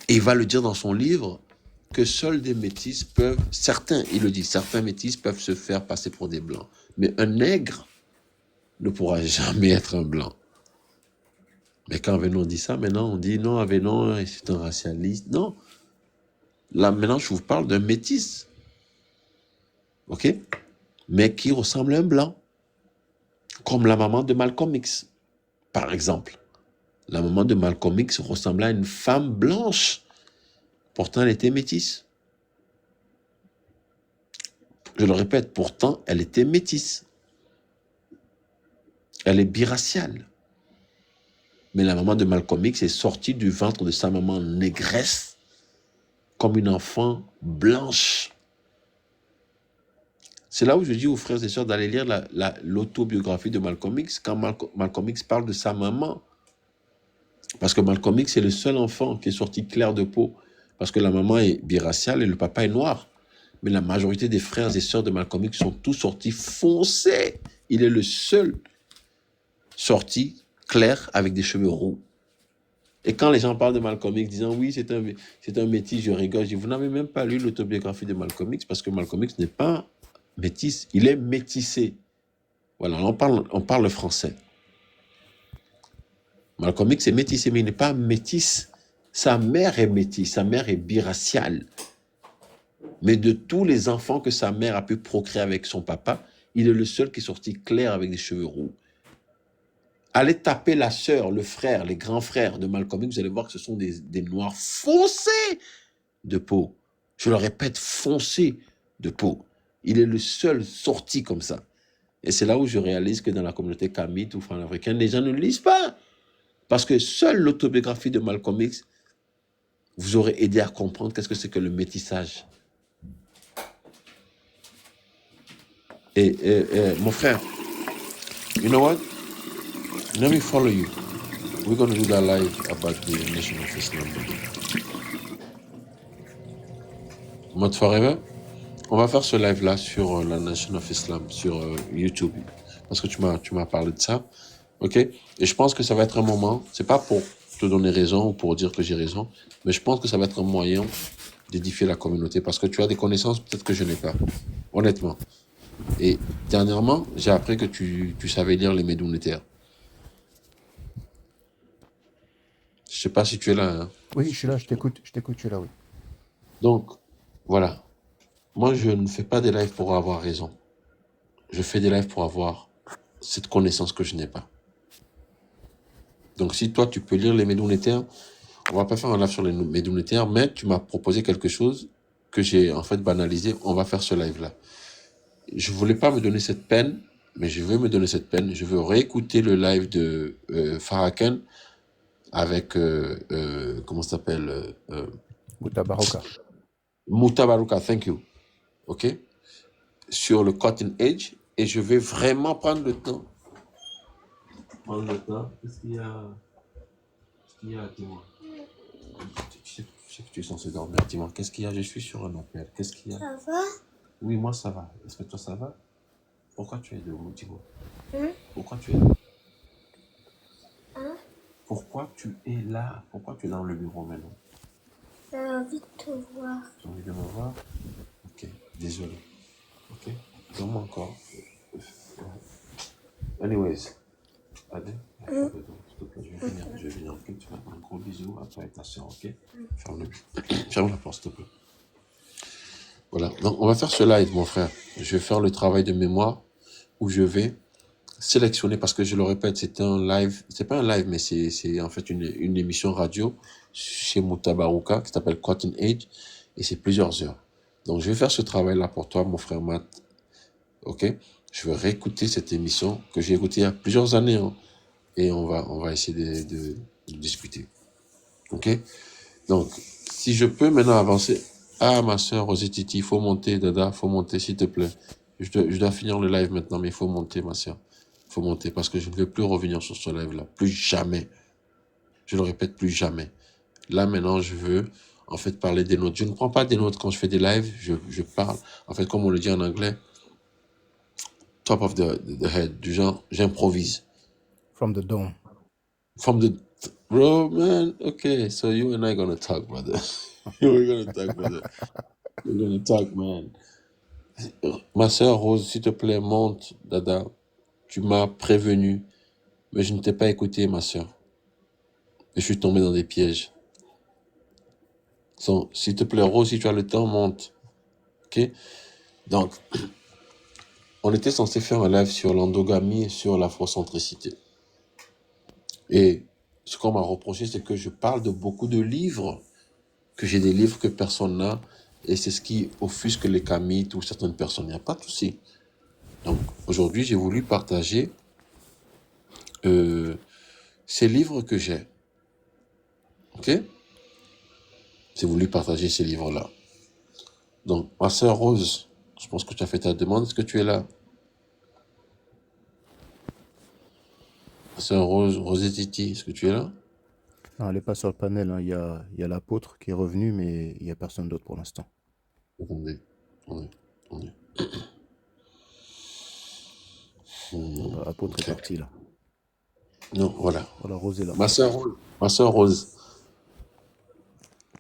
Et il va le dire dans son livre que seuls des métis peuvent, certains métis peuvent se faire passer pour des blancs. Mais un nègre ne pourra jamais être un blanc. Mais quand Avenon dit ça, maintenant on dit non, Avenon, c'est un racialiste. Non. Là, maintenant, je vous parle d'un métis. OK? Mais qui ressemble à un blanc. Comme la maman de Malcolm X, par exemple. La maman de Malcolm X ressemblait à une femme blanche. Pourtant, elle était métisse. Je le répète, pourtant, elle était métisse. Elle est biraciale. Mais la maman de Malcolm X est sortie du ventre de sa maman négresse comme une enfant blanche. C'est là où je dis aux frères et sœurs d'aller lire l'autobiographie de Malcolm X quand Malcolm X parle de sa maman. Parce que Malcolm X est le seul enfant qui est sorti clair de peau. Parce que la maman est biraciale et le papa est noir. Mais la majorité des frères et sœurs de Malcolm X sont tous sortis foncés. Il est le seul sorti clair avec des cheveux roux. Et quand les gens parlent de Malcolm X disant oui, c'est un métis, je rigole. Je dis, vous n'avez même pas lu l'autobiographie de Malcolm X parce que Malcolm X n'est pas métis, il est métissé. Voilà, on parle français. Malcolm X est métissé, mais il n'est pas métis. Sa mère est métisse, sa mère est biraciale. Mais de tous les enfants que sa mère a pu procréer avec son papa, il est le seul qui est sorti clair avec des cheveux roux. Allez taper la sœur, le frère, les grands frères de Malcolm X, vous allez voir que ce sont des noirs foncés de peau. Je le répète, foncés de peau. Il est le seul sorti comme ça. Et c'est là où je réalise que dans la communauté kamite ou franc-africaine, les gens ne lisent pas. Parce que seule l'autobiographie de Malcolm X vous aurait aidé à comprendre qu'est-ce que c'est que le métissage. Et mon frère, You know what? Let me follow you. We're going to do that live about the Nation of Islam. Mode Forever, on va faire ce live-là sur la Nation of Islam, sur YouTube. Parce que tu m'as parlé de ça. OK? Et je pense que ça va être un moment, c'est pas pour te donner raison ou pour dire que j'ai raison, mais je pense que ça va être un moyen d'édifier la communauté parce que tu as des connaissances peut-être que je n'ai pas. Honnêtement. Et dernièrement, j'ai appris que tu savais lire les Médounétaires. Je sais pas si tu es là. Hein. Oui, je suis là, je t'écoute, je suis là, oui. Donc, voilà. Moi, je ne fais pas des lives pour avoir raison. Je fais des lives pour avoir cette connaissance que je n'ai pas. Donc, si toi, tu peux lire les Médounétaires, on va pas faire un live sur les Médounétaires, mais tu m'as proposé quelque chose que j'ai en fait banalisé. On va faire ce live-là. Je voulais pas me donner cette peine, mais je veux me donner cette peine. Je veux réécouter le live de Farrakhan avec, comment ça s'appelle Mutabaruka. Mutabaruka, thank you. OK? Sur le Cotton Age. Et je vais vraiment prendre le temps. Prendre le temps. Qu'est-ce qu'il y a? Qu'est-ce qu'il y a, dis-moi? Je sais que tu es censé dormir. Dis-moi, qu'est-ce qu'il y a? Je suis sur un appel. Qu'est-ce qu'il y a? Ça va? Oui, moi, ça va. Est-ce que toi, ça va? Pourquoi tu es debout, dis-moi? Pourquoi tu es là? Hein? Pourquoi tu es là? Pourquoi tu es dans le bureau maintenant? J'ai envie de te voir. Tu as envie de me voir? Ok, désolé. Ok, donne-moi encore. Anyways, allez, s'il te plaît, je vais venir, ok? Tu vas faire un gros bisou à toi et ta soeur, ok? Ferme la porte, s'il te plaît. Voilà, donc on va faire ce live, mon frère. Je vais faire le travail de mémoire où je vais sélectionner, parce que je le répète, c'est un live, c'est pas un live, mais c'est en fait une émission radio chez Mutabaruka qui s'appelle Cotton Age, et c'est plusieurs heures. Donc je vais faire ce travail-là pour toi, mon frère Matt, ok? Je vais réécouter cette émission que j'ai écoutée il y a plusieurs années, hein, et on va essayer de discuter, ok? Donc, si je peux maintenant avancer, ah ma soeur Rosetiti, il faut monter, Dada, faut monter s'il te plaît. Je dois finir le live maintenant, mais il faut monter, ma soeur. Il faut monter parce que je ne veux plus revenir sur ce live-là. Plus jamais. Je le répète, plus jamais. Là, maintenant, je veux en fait parler des notes. Je ne prends pas des notes quand je fais des lives. Je parle. En fait, comme on le dit en anglais, top of the head. Du genre, j'improvise. From the dome. From the... Bro, man. Okay, so you and I gonna talk, brother. We're gonna talk, brother. We're gonna talk, man. Ma soeur Rose, s'il te plaît, monte, Dada. Tu m'as prévenu, mais je ne t'ai pas écouté, ma soeur. Et je suis tombé dans des pièges. So, s'il te plaît, Rose, si tu as le temps, monte. Ok? Donc, on était censé faire un live sur l'endogamie et sur l'afrocentricité. Et ce qu'on m'a reproché, c'est que je parle de beaucoup de livres, que j'ai des livres que personne n'a, et c'est ce qui offusque les kamites ou certaines personnes. Il n'y a pas de souci. Donc, aujourd'hui, j'ai voulu partager ces livres que j'ai. Ok? J'ai voulu partager ces livres-là. Donc, ma sœur Rose, je pense que tu as fait ta demande. Est-ce que tu es là? Ma sœur Rose, Rosetiti, est-ce que tu es là? Non, elle n'est pas sur le panel, hein. Il y a l'apôtre qui est revenu, mais il n'y a personne d'autre pour l'instant. Attendez. L'apôtre Ok. est parti, là. Non, voilà. Voilà, Rose est là. Ma sœur Rose,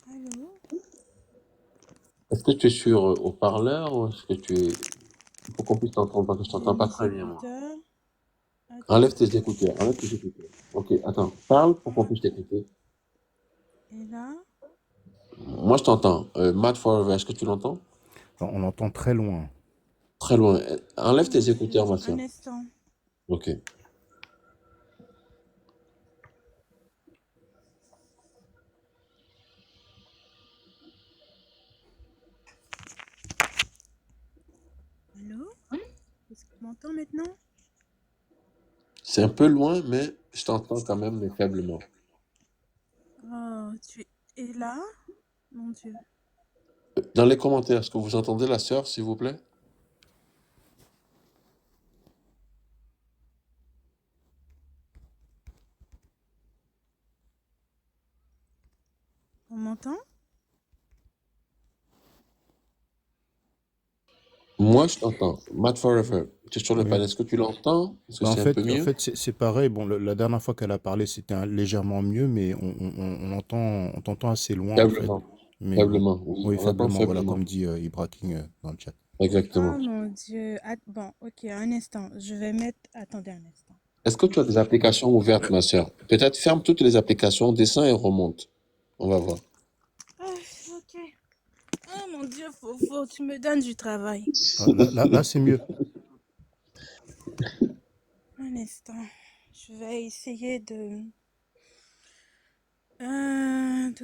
Allô? est-ce que tu es sur haut-parleur ou est-ce que tu es... Il faut qu'on puisse t'entendre parce que je t'entends pas très bien, moi. Écouteurs. Enlève tes écouteurs, Ok, attends, parle pour qu'on puisse t'écouter. Et là? Moi, je t'entends. Matt Forever, est-ce que tu l'entends? On entend très loin. Très loin. Enlève tes écouteurs, ma soeur. Un instant. Ok. Allô? Est-ce que tu m'entends maintenant? C'est un peu loin, mais je t'entends quand même, mais faiblement. Oh, tu es là? Mon Dieu. Dans les commentaires, est-ce que vous entendez la sœur, s'il vous plaît? m'entends? Moi, je t'entends. Mad Forever. Tu es sur le Oui. panel. Est-ce que tu l'entends? Est-ce que Bah, c'est un peu en mieux? fait c'est pareil. Bon, la dernière fois qu'elle a parlé, c'était légèrement mieux, mais on t'entend assez loin, en fait. Faiblement. Mais bon, Faiblement, oui. oui, On entend faiblement, voilà, faiblement. comme dit Ibra King dans le chat. Oh Exactement. mon Dieu. Bon, ok, un instant. Je vais mettre. Attendez un instant. Est-ce que tu as des applications ouvertes, ma sœur? Peut-être ferme toutes les applications, descends et remonte. On va voir. Ah, ok. Oh mon Dieu, Fofo, tu me donnes du travail. Ah, là, c'est mieux. Un instant. Je vais essayer de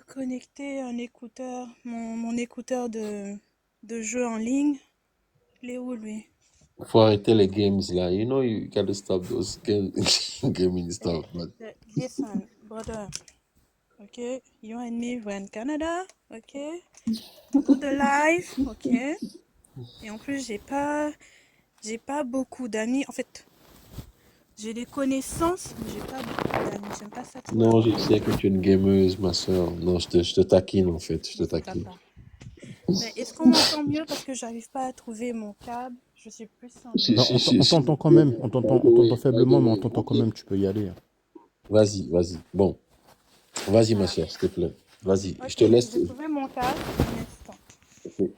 connecter un écouteur, mon écouteur de jeu en ligne. Il est où lui? Faut arrêter les games là. You know you gotta stop those gaming stuff, man. Listen, brother. Okay, you and me, we're in Canada. Okay, do the live. Okay. Et en plus, j'ai pas beaucoup d'amis. En fait, j'ai des connaissances, mais j'ai pas beaucoup d'amis. J'aime pas ça trop Non, avoir je des sais que tu es une gameuse, ma sœur. Non, je te taquine en fait. Je te mais c'est taquine. papa. Mais est-ce qu'on m'entend mieux parce que j'arrive pas à trouver mon câble? Je suis plus en Si, Non, train. si, on si, si. t'entend quand même. By the On t'entend way, by the faiblement, mais on way. t'entend Ok. quand même. Tu peux y aller. Vas-y, vas-y. Bon, vas-y, ma Ah, sœur, s'il te plaît. Vas-y. Je te ok, laisse. j'ai trouvé mon câble. Un instant. Ok.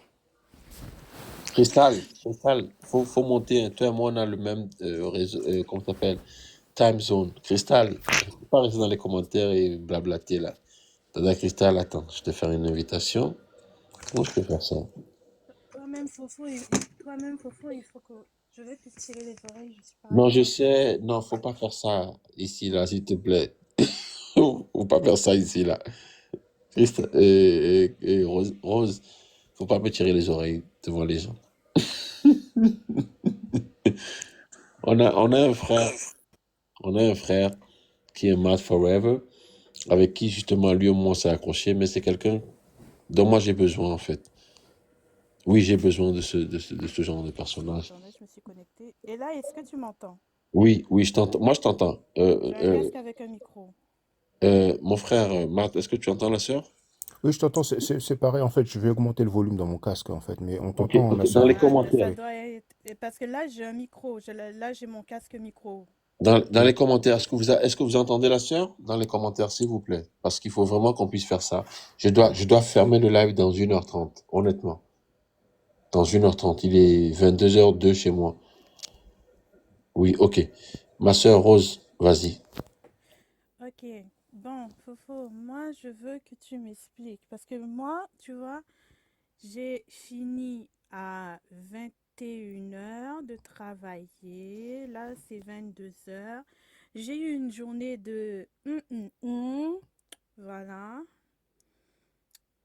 Cristal, faut monter. Toi et moi, on a le même réseau, comment ça s'appelle? Time zone. Cristal, faut pas rester dans les commentaires et blablater là. Dada Cristal, attends, je te faire une invitation. Comment je peux faire ça? Toi-même, Fofo, il faut que je vais te tirer les oreilles. Je suis pas Non, je bien. sais. Non, faut pas faire ça ici, là, s'il te plaît. Faut pas faire ça ici, là. Et Rose, faut pas me tirer les oreilles devant les gens. On a un frère qui est Mad Forever, avec qui justement lui au moins s'est accroché, mais c'est quelqu'un dont moi j'ai besoin en fait. Oui, j'ai besoin de ce genre de personnage. Attendez, je me suis connectée. Et là, est-ce que tu m'entends? Oui, oui, je t'entends. Moi, je t'entends. J'ai un casque avec un micro. Mon frère, Matt, est-ce que tu entends la sœur? Oui, je t'entends. C'est pareil. En fait, je vais augmenter le volume dans mon casque, en fait. Mais on Ok, t'entend, ok. ma Dans les sœur. Ah, ça commentaires, Oui. doit être. Parce que là, j'ai un micro. Là, j'ai mon casque micro. dans Oui. les commentaires, est-ce que vous entendez la sœur? Dans les commentaires, s'il vous plaît, parce qu'il faut vraiment qu'on puisse faire ça. Je dois fermer le live dans 1h30, honnêtement. Dans 1h30, il est 22h02 chez moi. Oui, ok. Ma sœur Rose, vas-y. Ok. Bon, Fofo, moi, je veux que tu m'expliques. Parce que moi, tu vois, j'ai fini à 21h de travailler. Là, c'est 22h. J'ai eu une journée de... Voilà.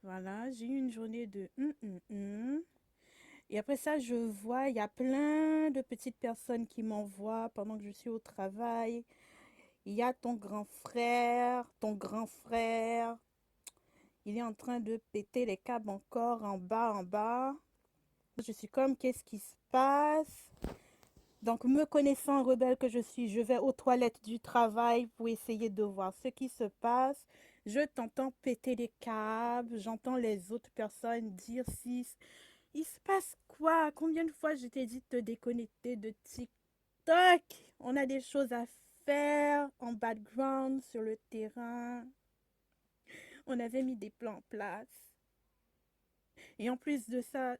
Voilà. J'ai eu une journée de... Et après ça, je vois, il y a plein de petites personnes qui m'envoient pendant que je suis au travail. Il y a ton grand frère, il est en train de péter les câbles encore en bas, en bas. Je suis comme, qu'est-ce qui se passe? Donc, me connaissant rebelle que je suis, je vais aux toilettes du travail pour essayer de voir ce qui se passe. Je t'entends péter les câbles, j'entends les autres personnes dire si il se passe quoi? Combien de fois je t'ai dit de te déconnecter de TikTok? On a des choses à faire en background sur le terrain. On avait mis des plans en place. Et en plus de ça,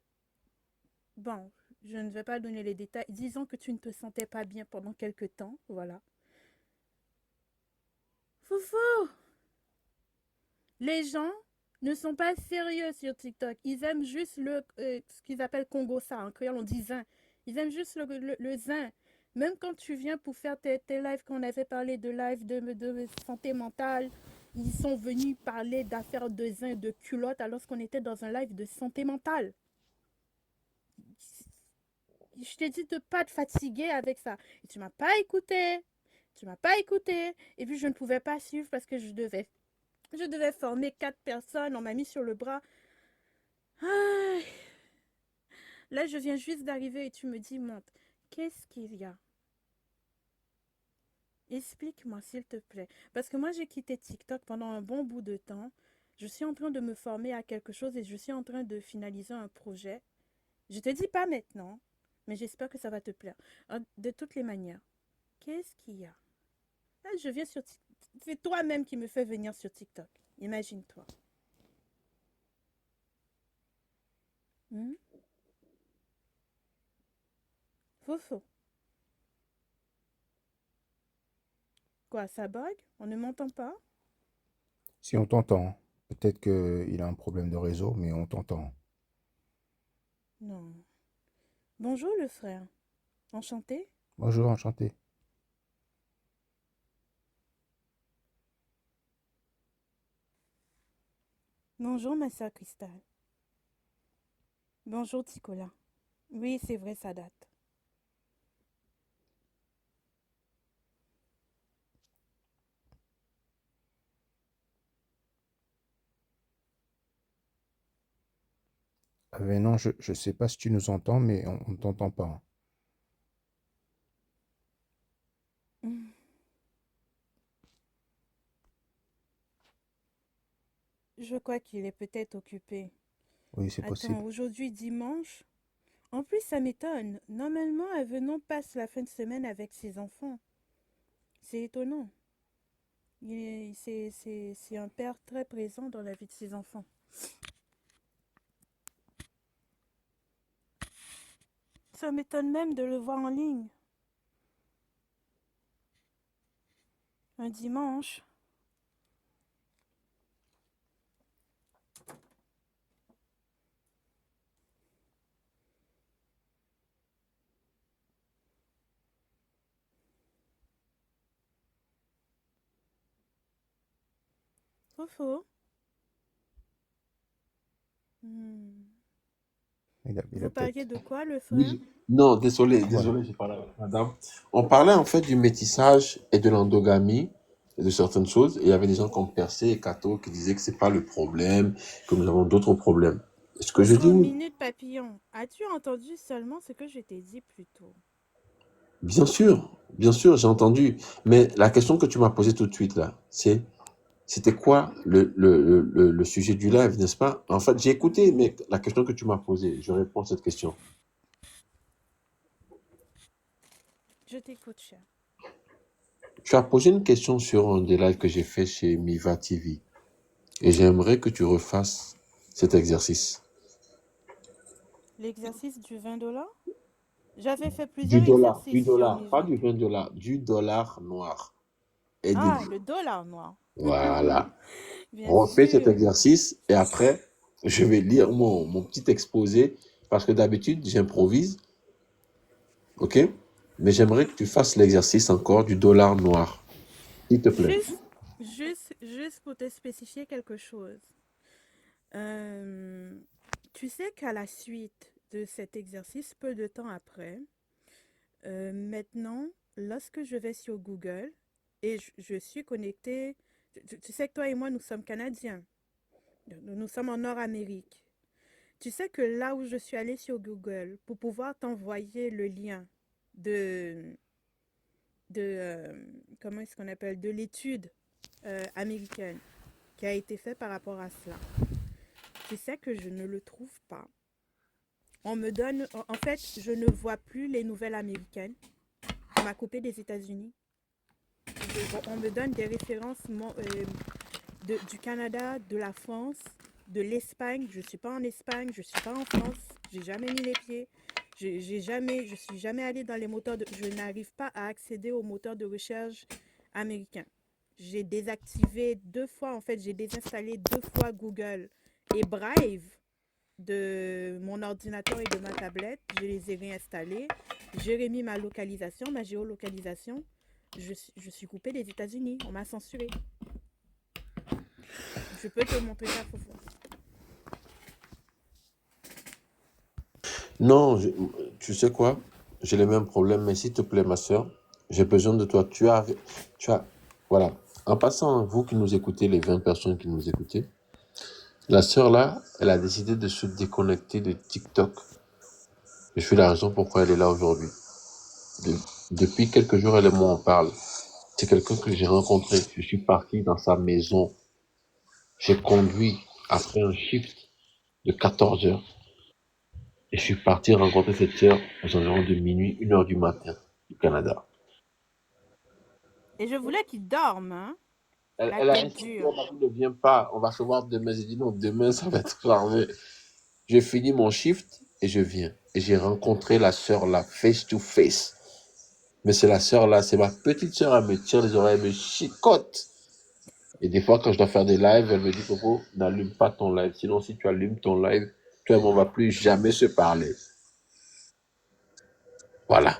bon, je ne vais pas donner les détails. Disons que tu ne te sentais pas bien pendant quelques temps. Voilà. Foufou! Les gens ne sont pas sérieux sur TikTok. Ils aiment juste ce qu'ils appellent Congo ça. En créole, on dit zin. Ils aiment juste le zin. Même quand tu viens pour faire tes lives, quand on avait parlé de live de santé mentale, ils sont venus parler d'affaires de zin, de culottes, alors qu'on était dans un live de santé mentale. Je t'ai dit de ne pas te fatiguer avec ça. Et tu m'as pas écouté. Tu m'as pas écouté. Et puis je ne pouvais pas suivre parce que je devais former 4 personnes. On m'a mis sur le bras. Ah, là, je viens juste d'arriver et tu me dis, monte. Qu'est-ce qu'il y a? Explique-moi, s'il te plaît. Parce que moi, j'ai quitté TikTok pendant un bon bout de temps. Je suis en train de me former à quelque chose et je suis en train de finaliser un projet. Je te dis pas maintenant, mais j'espère que ça va te plaire. De toutes les manières, qu'est-ce qu'il y a? Là, je viens sur TikTok. C'est toi-même qui me fais venir sur TikTok. Imagine-toi. Hmm? Fofo. Quoi, ça bug? On ne m'entend pas? Si on t'entend, peut-être qu'il a un problème de réseau, mais on t'entend. Non. Bonjour le frère. Enchanté? Bonjour, enchanté. Bonjour ma sœur Cristal. Bonjour Ticola. Oui, c'est vrai, ça date. Ah mais non, je sais pas si tu nous entends, mais on ne t'entend pas. Hmm. Je crois qu'il est peut-être occupé. Oui, c'est Attends, possible. aujourd'hui dimanche? En plus, ça m'étonne. Normalement, Avenant passe la fin de semaine avec ses enfants. C'est étonnant. C'est un père très présent dans la vie de ses enfants. Ça m'étonne même de le voir en ligne. Un dimanche. Faux. Hmm. Il a Vous parliez peut-être. de quoi, le frère? Oui, non, désolé, Voilà. désolé, j'ai parlé avec madame. On parlait en fait du métissage et de l'endogamie et de certaines choses. Et il y avait des gens comme Percé et Cato qui disaient que c'est pas le problème, que nous avons d'autres problèmes. Est-ce que je dis Oh, oui? minute papillon. As-tu entendu seulement ce que je t'ai dit plus tôt? Bien sûr, j'ai entendu. Mais la question que tu m'as posée tout de suite là, c'était quoi le sujet du live, n'est-ce pas? En fait, j'ai écouté, mais la question que tu m'as posée, je réponds à cette question. Je t'écoute, cher. Tu as posé une question sur un des lives que j'ai fait chez Miva TV. Et j'aimerais que tu refasses cet exercice. L'exercice du 20 $? J'avais fait Du plusieurs dollar, du exercices sur dollar, mes pas 20. du 20 $, du dollar noir. Ah, Aidez-vous. le dollar noir. Voilà. Bien Refais cet sûr. exercice et après, je vais lire mon petit exposé parce que d'habitude, j'improvise, ok? Mais j'aimerais que tu fasses l'exercice encore du dollar noir, s'il te plaît. Juste pour te spécifier quelque chose. Euh, Tu sais qu'à la suite de cet exercice, peu de temps après, maintenant, lorsque je vais sur Google et je suis connectée, tu sais que toi et moi, nous sommes Canadiens. Nous sommes en Nord-Amérique. Tu sais que là où je suis allée sur Google pour pouvoir t'envoyer le lien de, de comment est-ce qu'on appelle, de l'étude américaine qui a été faite par rapport à cela. Tu sais que je ne le trouve pas. On me donne, en fait, je ne vois plus les nouvelles américaines. On m'a coupé des États-Unis. On me donne des références du Canada, de la France, de l'Espagne. Je ne suis pas en Espagne, je ne suis pas en France. J'ai jamais mis les pieds. Je suis jamais allée dans les moteurs je n'arrive pas à accéder aux moteurs de recherche américains. J'ai désactivé 2 fois, en fait, j'ai désinstallé 2 fois Google et Brave de mon ordinateur et de ma tablette. Je les ai réinstallés. J'ai remis ma localisation, ma géolocalisation. Je suis coupée des États-Unis. On m'a censuré. Je peux te montrer ça, faut voir. Non, tu sais quoi? J'ai les mêmes problèmes, mais s'il te plaît, ma soeur, j'ai besoin de toi. Voilà. En passant, vous qui nous écoutez, les 20 personnes qui nous écoutez, la sœur là, elle a décidé de se déconnecter de TikTok. Je suis la raison pourquoi elle est là aujourd'hui. Depuis quelques jours, elle et moi, on parle. C'est quelqu'un que j'ai rencontré. Je suis parti dans sa maison. J'ai conduit après un shift de 14 heures et je suis parti rencontrer cette sœur aux environs de minuit, 1 heure du matin du Canada. Et je voulais qu'il dorme, hein. La Elle a tête insisté, dure. elle m'a dit ne viens pas, on va se voir demain. J'ai dit non, demain ça va être chargé. Je finis mon shift et je viens. Et j'ai rencontré la sœur là, face to face. Mais c'est la sœur là, c'est ma petite sœur, elle me tire les oreilles, elle me chicote. Et des fois, quand je dois faire des lives, elle me dit, Popo, n'allume pas ton live. Sinon, si tu allumes ton live, toi et moi, on va plus jamais se parler. Voilà.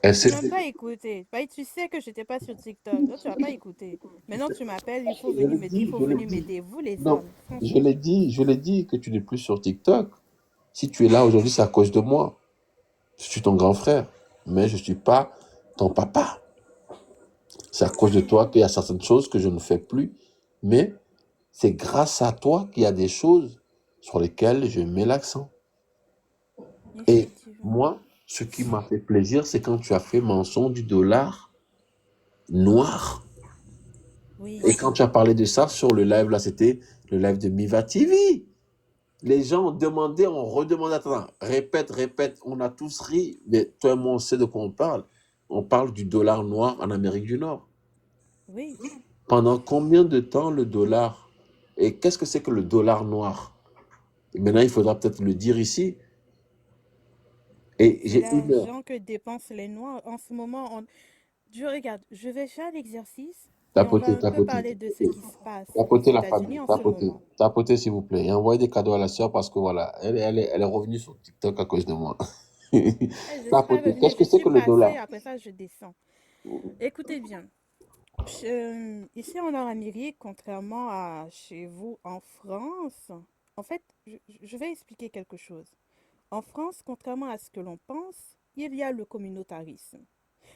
Elle Tu sait. m'as pas écouté. Bah, tu sais que j'étais pas sur TikTok, donc tu vas pas écouter. Maintenant tu m'appelles, il faut Je l'ai venir m'aider, il dit, faut je l'ai venir dit. m'aider. Vous les Non, hommes, franchement. je l'ai dit que tu n'es plus sur TikTok. Si tu es là aujourd'hui, c'est à cause de moi. Je suis ton grand frère, mais je suis pas ton papa. C'est à cause de toi qu'il y a certaines choses que je ne fais plus, mais c'est grâce à toi qu'il y a des choses sur lesquelles je mets l'accent. Et Effectivement. moi, ce qui m'a fait plaisir, c'est quand tu as fait mention du dollar noir. Oui. Et quand tu as parlé de ça sur le live, là, c'était le live de Miva TV. Les gens ont demandé, on redemandé, attends, répète, répète, on a tous ri, mais toi et moi, on sait de quoi on parle. On parle du dollar noir en Amérique du Nord. Oui. Pendant combien de temps le dollar? Et qu'est-ce que c'est que le dollar noir? Et maintenant, il faudra peut-être le dire ici. Et C'est j'ai une heure. l'argent que dépensent les Noirs. En ce moment, je regarde, je vais faire l'exercice et on va Tapoter, un peu tapoter, parler de ce qui se passe aux tapoter la États-Unis famille, en ce tapoter, moment. tapoter s'il vous plaît. Et envoyez des cadeaux à la sœur parce que voilà, elle est revenue sur TikTok à cause de moi. Eh, je ne suis pas Tapoter, revenue, qu'est-ce je que c'est suis que le passée, dollar? après ça, je descends. Écoutez bien. Ici en Nord-Amérique, contrairement à chez vous en France, en fait, je vais expliquer quelque chose. En France, contrairement à ce que l'on pense, il y a le communautarisme.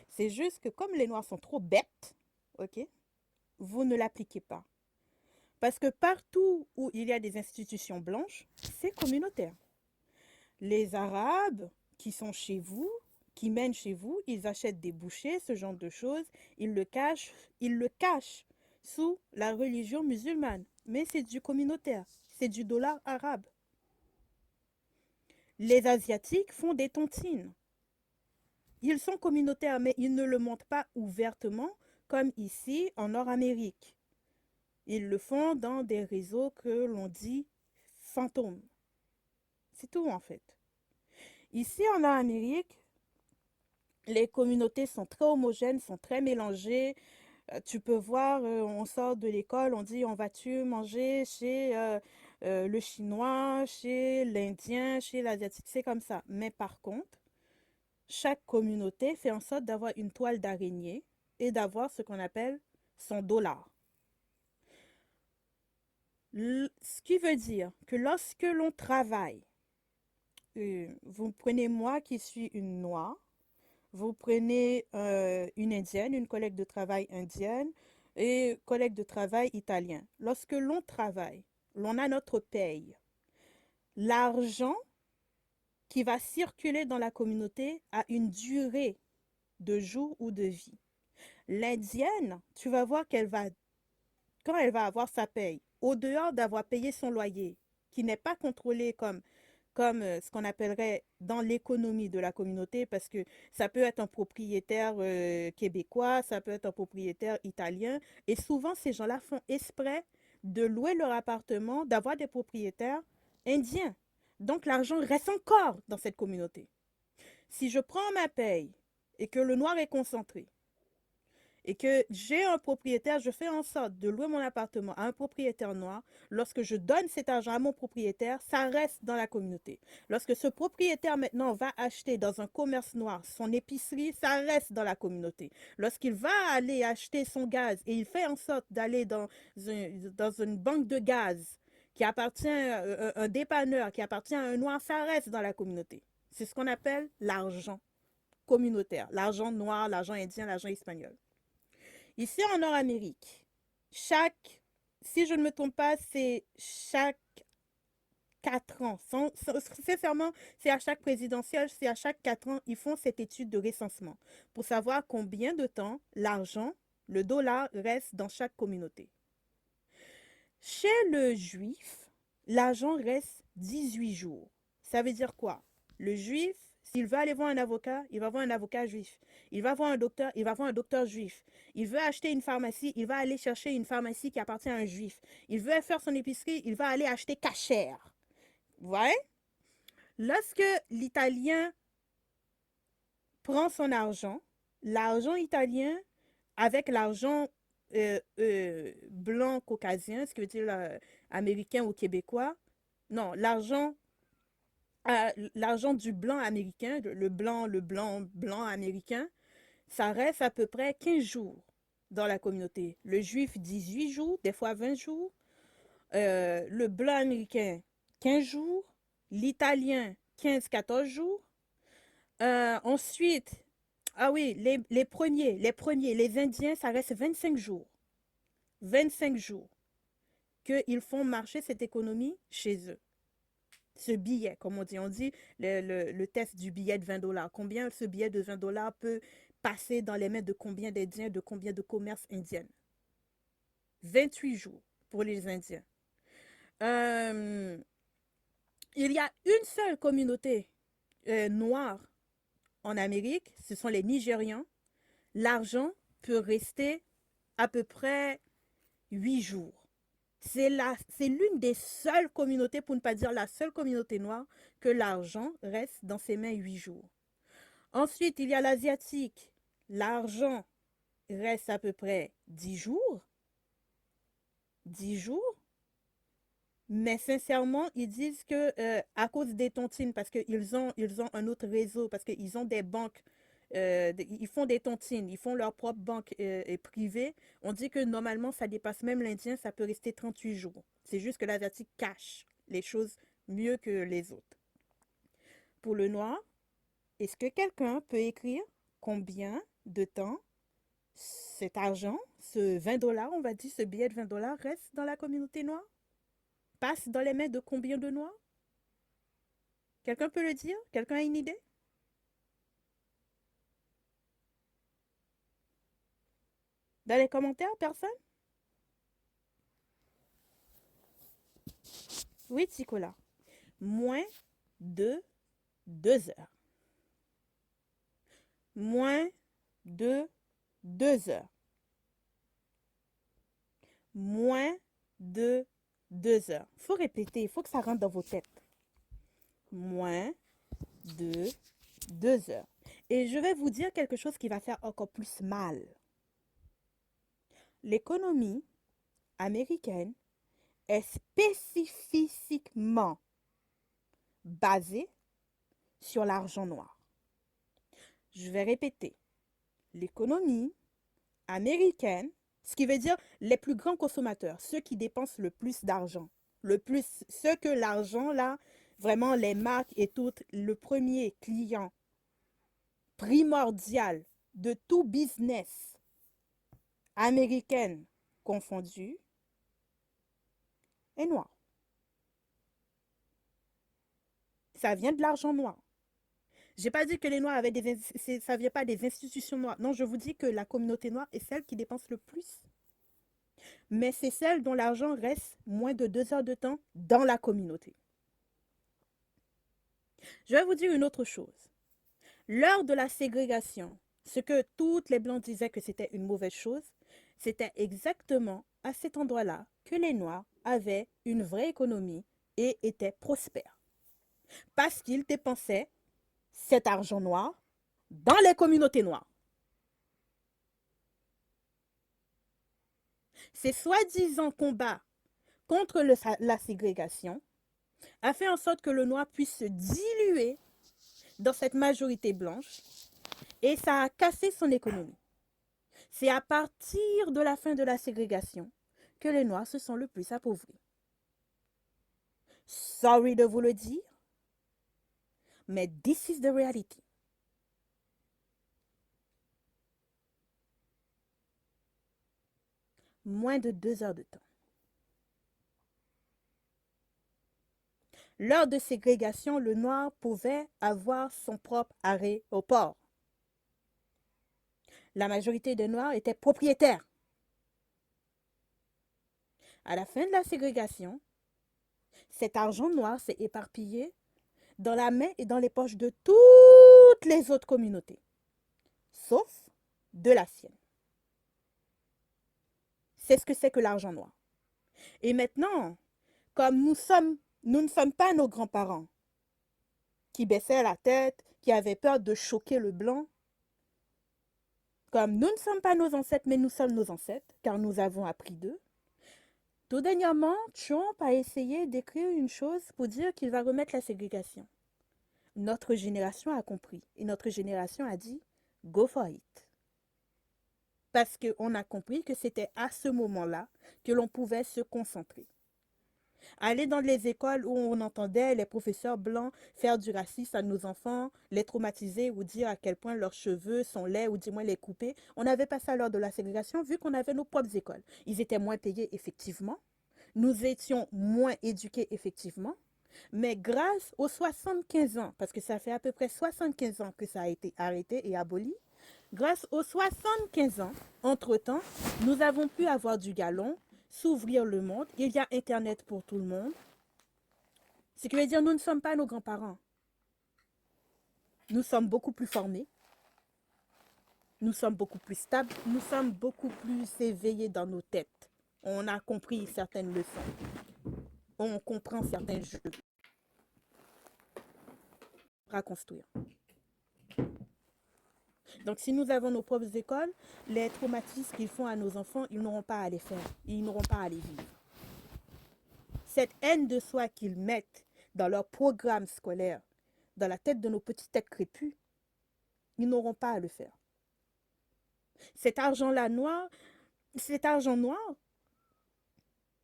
C'est juste que comme les Noirs sont trop bêtes, ok, vous ne l'appliquez pas. Parce que partout où il y a des institutions blanches, c'est communautaire. Les Arabes qui sont chez vous, qui mènent chez vous, ils achètent des bouchers, ce genre de choses, ils le cachent sous la religion musulmane. Mais c'est du communautaire, c'est du dollar arabe. Les Asiatiques font des tontines. Ils sont communautaires, mais ils ne le montrent pas ouvertement comme ici en Nord-Amérique. Ils le font dans des réseaux que l'on dit fantômes. C'est tout en fait. Ici en Nord-Amérique, les communautés sont très homogènes, sont très mélangées. Tu peux voir, on sort de l'école, on dit on va-tu manger chez le chinois, chez l'indien, chez l'asiatique, c'est comme ça. Mais par contre, chaque communauté fait en sorte d'avoir une toile d'araignée et d'avoir ce qu'on appelle son dollar. Ce qui veut dire que lorsque l'on travaille, vous prenez moi qui suis une noire, vous prenez une indienne, une collègue de travail indienne et collègue de travail italien. Lorsque l'on travaille, l'on a notre paye. L'argent qui va circuler dans la communauté a une durée de jours ou de vie. L'indienne, tu vas voir qu'elle va, quand elle va avoir sa paye, au dehors d'avoir payé son loyer, qui n'est pas contrôlé comme ce qu'on appellerait dans l'économie de la communauté, parce que ça peut être un propriétaire québécois, ça peut être un propriétaire italien, et souvent ces gens-là font exprès de louer leur appartement, d'avoir des propriétaires indiens. Donc l'argent reste encore dans cette communauté. Si je prends ma paye et que le noir est concentré, et que j'ai un propriétaire, je fais en sorte de louer mon appartement à un propriétaire noir, lorsque je donne cet argent à mon propriétaire, ça reste dans la communauté. Lorsque ce propriétaire maintenant va acheter dans un commerce noir son épicerie, ça reste dans la communauté. Lorsqu'il va aller acheter son gaz et il fait en sorte d'aller dans une banque de gaz qui appartient à un dépanneur, qui appartient à un noir, ça reste dans la communauté. C'est ce qu'on appelle l'argent communautaire, l'argent noir, l'argent indien, l'argent espagnol. Ici en Nord-Amérique, si je ne me trompe pas, c'est chaque 4 ans. Sincèrement, c'est à chaque présidentielle, c'est à chaque 4 ans, ils font cette étude de recensement pour savoir combien de temps l'argent, le dollar, reste dans chaque communauté. Chez le juif, l'argent reste 18 jours. Ça veut dire quoi? Le juif, s'il veut aller voir un avocat, il va voir un avocat juif. Il va voir un docteur, il va voir un docteur juif. Il veut acheter une pharmacie, il va aller chercher une pharmacie qui appartient à un juif. Il veut faire son épicerie, il va aller acheter cachère. Vous voyez? Lorsque l'Italien prend son argent, l'argent italien avec l'argent blanc caucasien, ce qui veut dire américain ou québécois, non, l'argent du blanc américain, blanc américain, ça reste à peu près 15 jours dans la communauté. Le juif, 18 jours, des fois 20 jours. Le blanc américain, 15 jours. L'italien, 15-14 jours. Ensuite, ah oui, les premiers, les Indiens, ça reste 25 jours. 25 jours qu'ils font marcher cette économie chez eux. Ce billet, comme on dit le test du billet de 20 dollars. Combien ce billet de 20 dollars peut passer dans les mains de combien d'Indiens, de combien de commerces indiennes? 28 jours pour les Indiens. Il y a une seule communauté noire en Amérique, ce sont les Nigérians. L'argent peut rester à peu près 8 jours. C'est l'une des seules communautés, pour ne pas dire la seule communauté noire, que l'argent reste dans ses mains 8 jours. Ensuite, il y a l'asiatique. L'argent reste à peu près 10 jours. 10 jours. Mais sincèrement, ils disent que à cause des tontines, parce qu'ils ont un autre réseau, parce qu'ils ont des banques, ils font des tontines, ils font leur propre banque privée. On dit que normalement, ça dépasse même l'Indien, ça peut rester 38 jours. C'est juste que l'Asiatique cache les choses mieux que les autres. Pour le noir, est-ce que quelqu'un peut écrire combien de temps cet argent, ce 20 dollars, on va dire, ce billet de 20 dollars reste dans la communauté noire? Passe dans les mains de combien de noirs? Quelqu'un peut le dire? Quelqu'un a une idée? Dans les commentaires, personne? Oui, Ticola. Moins de 2 heures. Moins de 2 heures. Moins de 2 heures. Il faut répéter, il faut que ça rentre dans vos têtes. Moins de 2 heures. Et je vais vous dire quelque chose qui va faire encore plus mal. L'économie américaine est spécifiquement basée sur l'argent noir. Je vais répéter. L'économie américaine, ce qui veut dire les plus grands consommateurs, ceux qui dépensent le plus d'argent, ceux que l'argent là, vraiment les marques et tout, le premier client primordial de tout business américaine confondue est noir. Ça vient de l'argent noir. J'ai pas dit que les noirs avaient ça vient pas des institutions noires. Non, je vous dis que la communauté noire est celle qui dépense le plus. Mais c'est celle dont l'argent reste moins de 2 heures de temps dans la communauté. Je vais vous dire une autre chose. Lors de la ségrégation, ce que toutes les blancs disaient que c'était une mauvaise chose, c'était exactement à cet endroit-là que les noirs avaient une vraie économie et étaient prospères. Parce qu'ils dépensaient cet argent noir dans les communautés noires. Ces soi-disant combats contre la ségrégation a fait en sorte que le noir puisse se diluer dans cette majorité blanche et ça a cassé son économie. C'est à partir de la fin de la ségrégation que les noirs se sont le plus appauvris. Sorry de vous le dire, mais this is the reality. Moins de 2 heures de temps. Lors de ségrégation, le noir pouvait avoir son propre arrêt au port. La majorité des noirs étaient propriétaires. À la fin de la ségrégation, cet argent noir s'est éparpillé dans la main et dans les poches de toutes les autres communautés, sauf de la sienne. C'est ce que c'est que l'argent noir. Et maintenant, comme nous ne sommes pas nos grands-parents qui baissaient la tête, qui avaient peur de choquer le blanc, comme nous ne sommes pas nos ancêtres, mais nous sommes nos ancêtres, car nous avons appris d'eux, tout dernièrement, Trump a essayé d'écrire une chose pour dire qu'il va remettre la ségrégation. Notre génération a compris et notre génération a dit « go for it ». Parce qu'on a compris que c'était à ce moment-là que l'on pouvait se concentrer. Aller dans les écoles où on entendait les professeurs blancs faire du racisme à nos enfants, les traumatiser ou dire à quel point leurs cheveux sont laids ou du moins les couper, on n'avait pas ça lors de la ségrégation vu qu'on avait nos propres écoles. Ils étaient moins payés effectivement, nous étions moins éduqués effectivement, mais grâce aux 75 ans, parce que ça fait à peu près 75 ans que ça a été arrêté et aboli, grâce aux 75 ans, entre-temps, nous avons pu avoir du galon, s'ouvrir le monde, il y a Internet pour tout le monde. Ce qui veut dire nous ne sommes pas nos grands-parents. Nous sommes beaucoup plus formés, nous sommes beaucoup plus stables, nous sommes beaucoup plus éveillés dans nos têtes. On a compris certaines leçons, on comprend certains jeux à construire. Donc, si nous avons nos propres écoles, les traumatismes qu'ils font à nos enfants, ils n'auront pas à les faire, ils n'auront pas à les vivre. Cette haine de soi qu'ils mettent dans leur programme scolaire, dans la tête de nos petites têtes crépues, ils n'auront pas à le faire. Cet argent-là noir, cet argent noir,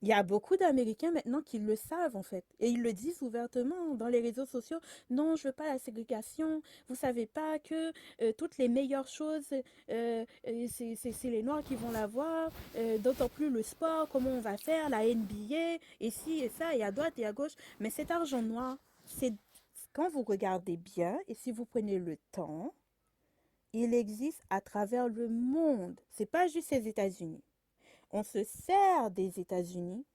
il y a beaucoup d'Américains maintenant qui le savent en fait. Et ils le disent ouvertement dans les réseaux sociaux. Non, je veux pas la ségrégation. Vous savez pas que toutes les meilleures choses, c'est les Noirs qui vont l'avoir. D'autant plus le sport, comment on va faire, la NBA, et ci et ça, et à droite et à gauche. Mais cet argent noir, c'est quand vous regardez bien et si vous prenez le temps, il existe à travers le monde. C'est pas juste les États-Unis. On se sert des États-Unis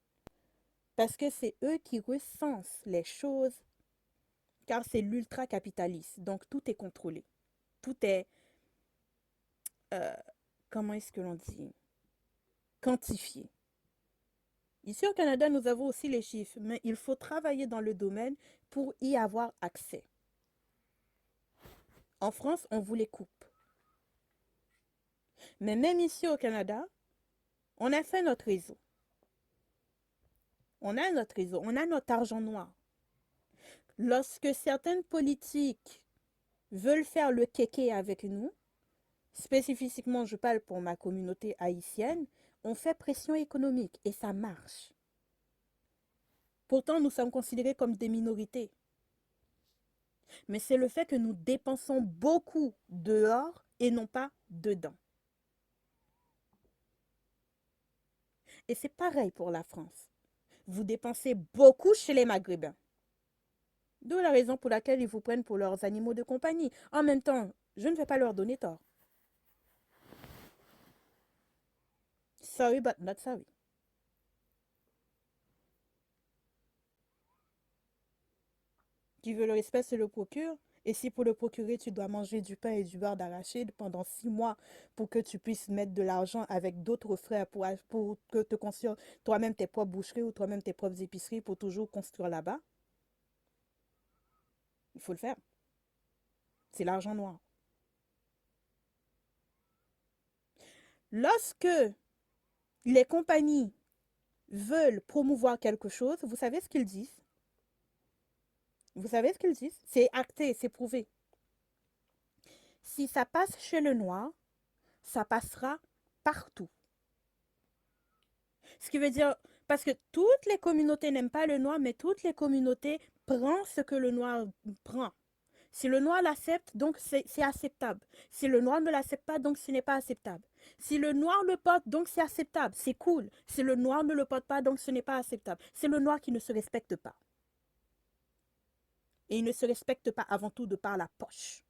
parce que c'est eux qui recensent les choses, car c'est l'ultra-capitaliste. Donc, tout est contrôlé. Tout est, comment est-ce que l'on dit, quantifié. Ici au Canada, nous avons aussi les chiffres, mais il faut travailler dans le domaine pour y avoir accès. En France, on vous les coupe. Mais même ici au Canada, on a fait notre réseau. On a notre réseau, on a notre argent noir. Lorsque certaines politiques veulent faire le kéké avec nous, spécifiquement je parle pour ma communauté haïtienne, on fait pression économique et ça marche. Pourtant, nous sommes considérés comme des minorités. Mais c'est le fait que nous dépensons beaucoup dehors et non pas dedans. Et c'est pareil pour la France. Vous dépensez beaucoup chez les Maghrébins. D'où la raison pour laquelle ils vous prennent pour leurs animaux de compagnie. En même temps, je ne vais pas leur donner tort. Sorry, but not sorry. Qui veut le respect, se le procure. Et si pour le procurer, tu dois manger du pain et du beurre d'arachide pendant 6 mois pour que tu puisses mettre de l'argent avec d'autres frères pour que te construire toi-même tes propres boucheries ou toi-même tes propres épiceries pour toujours construire là-bas, il faut le faire. C'est l'argent noir. Lorsque les compagnies veulent promouvoir quelque chose, vous savez ce qu'ils disent? Vous savez ce qu'ils disent? C'est acté, c'est prouvé. Si ça passe chez le noir, ça passera partout. Ce qui veut dire, parce que toutes les communautés n'aiment pas le noir, mais toutes les communautés prennent ce que le noir prend. Si le noir l'accepte, donc c'est acceptable. Si le noir ne l'accepte pas, donc ce n'est pas acceptable. Si le noir le porte, donc c'est acceptable, c'est cool. Si le noir ne le porte pas, donc ce n'est pas acceptable. C'est le noir qui ne se respecte pas. Et il ne se respecte pas avant tout de par la poche.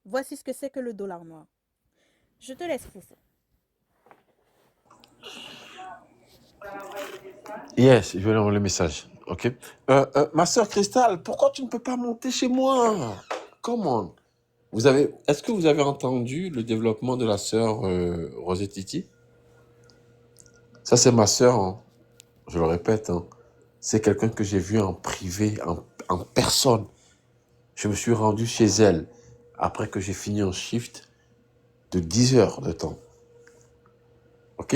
Voici ce que c'est que le dollar noir. Je te laisse faire ça. Yes, je vais lui envoyer le message. Ok. Ma soeur Cristal, pourquoi tu ne peux pas monter chez moi? Comment? Est-ce que vous avez entendu le développement de la sœur Rosetiti? Ça, c'est ma sœur, hein. Je le répète, hein. C'est quelqu'un que j'ai vu en privé, en personne. Je me suis rendu chez elle après que j'ai fini un shift de 10 heures de temps. Ok?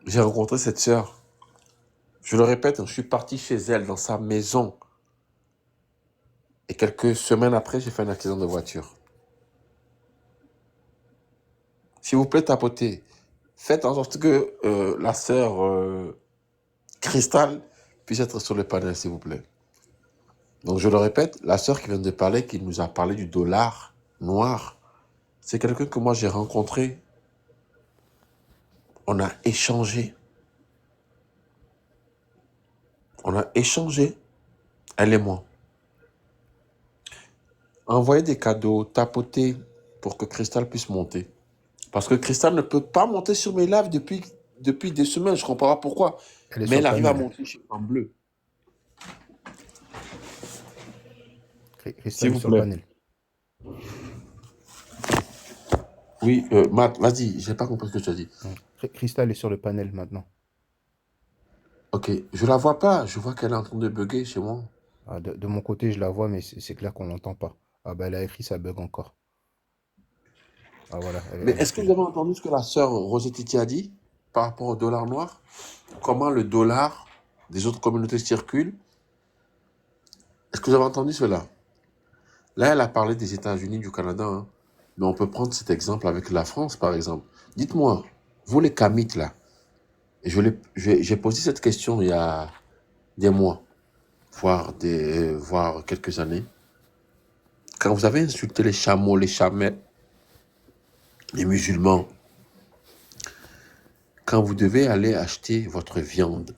J'ai rencontré cette sœur. Je le répète, hein, je suis parti chez elle, dans sa maison. Et quelques semaines après, j'ai fait un accident de voiture. S'il vous plaît, tapotez. Faites en sorte que la sœur Cristal puisse être sur le panel, s'il vous plaît. Donc, je le répète, la sœur qui vient de parler, qui nous a parlé du dollar noir, c'est quelqu'un que moi j'ai rencontré. On a échangé. On a échangé, elle et moi. Envoyer des cadeaux, tapoter pour que Cristal puisse monter. Parce que Cristal ne peut pas monter sur mes lives depuis des semaines. Je ne comprends pas pourquoi. Elle est Mais sur elle le arrive à panel. monter en bleu. Cristal S'il est vous sur le plaît. panel. Oui, Matt, vas-y, j'ai pas compris ce que tu as dit. Cristal est sur le panel maintenant. Ok, je la vois pas. Je vois qu'elle est en train de bugger chez moi. Ah, de mon côté, je la vois, mais c'est clair qu'on l'entend pas. Ah bah elle a écrit, ça bug encore. Ah voilà, Mais elle est est-ce que plus vous là. avez entendu ce que la sœur Rosetiti a dit par rapport au dollar noir? Comment le dollar des autres communautés circule? Est-ce que vous avez entendu cela? Là, elle a parlé des États-Unis, du Canada, hein. Mais on peut prendre cet exemple avec la France, par exemple. Dites-moi, vous les Kamites, là, j'ai posé cette question il y a des mois, voire quelques années. Quand vous avez insulté les chameaux, les chamets, les musulmans, quand vous devez aller acheter votre viande,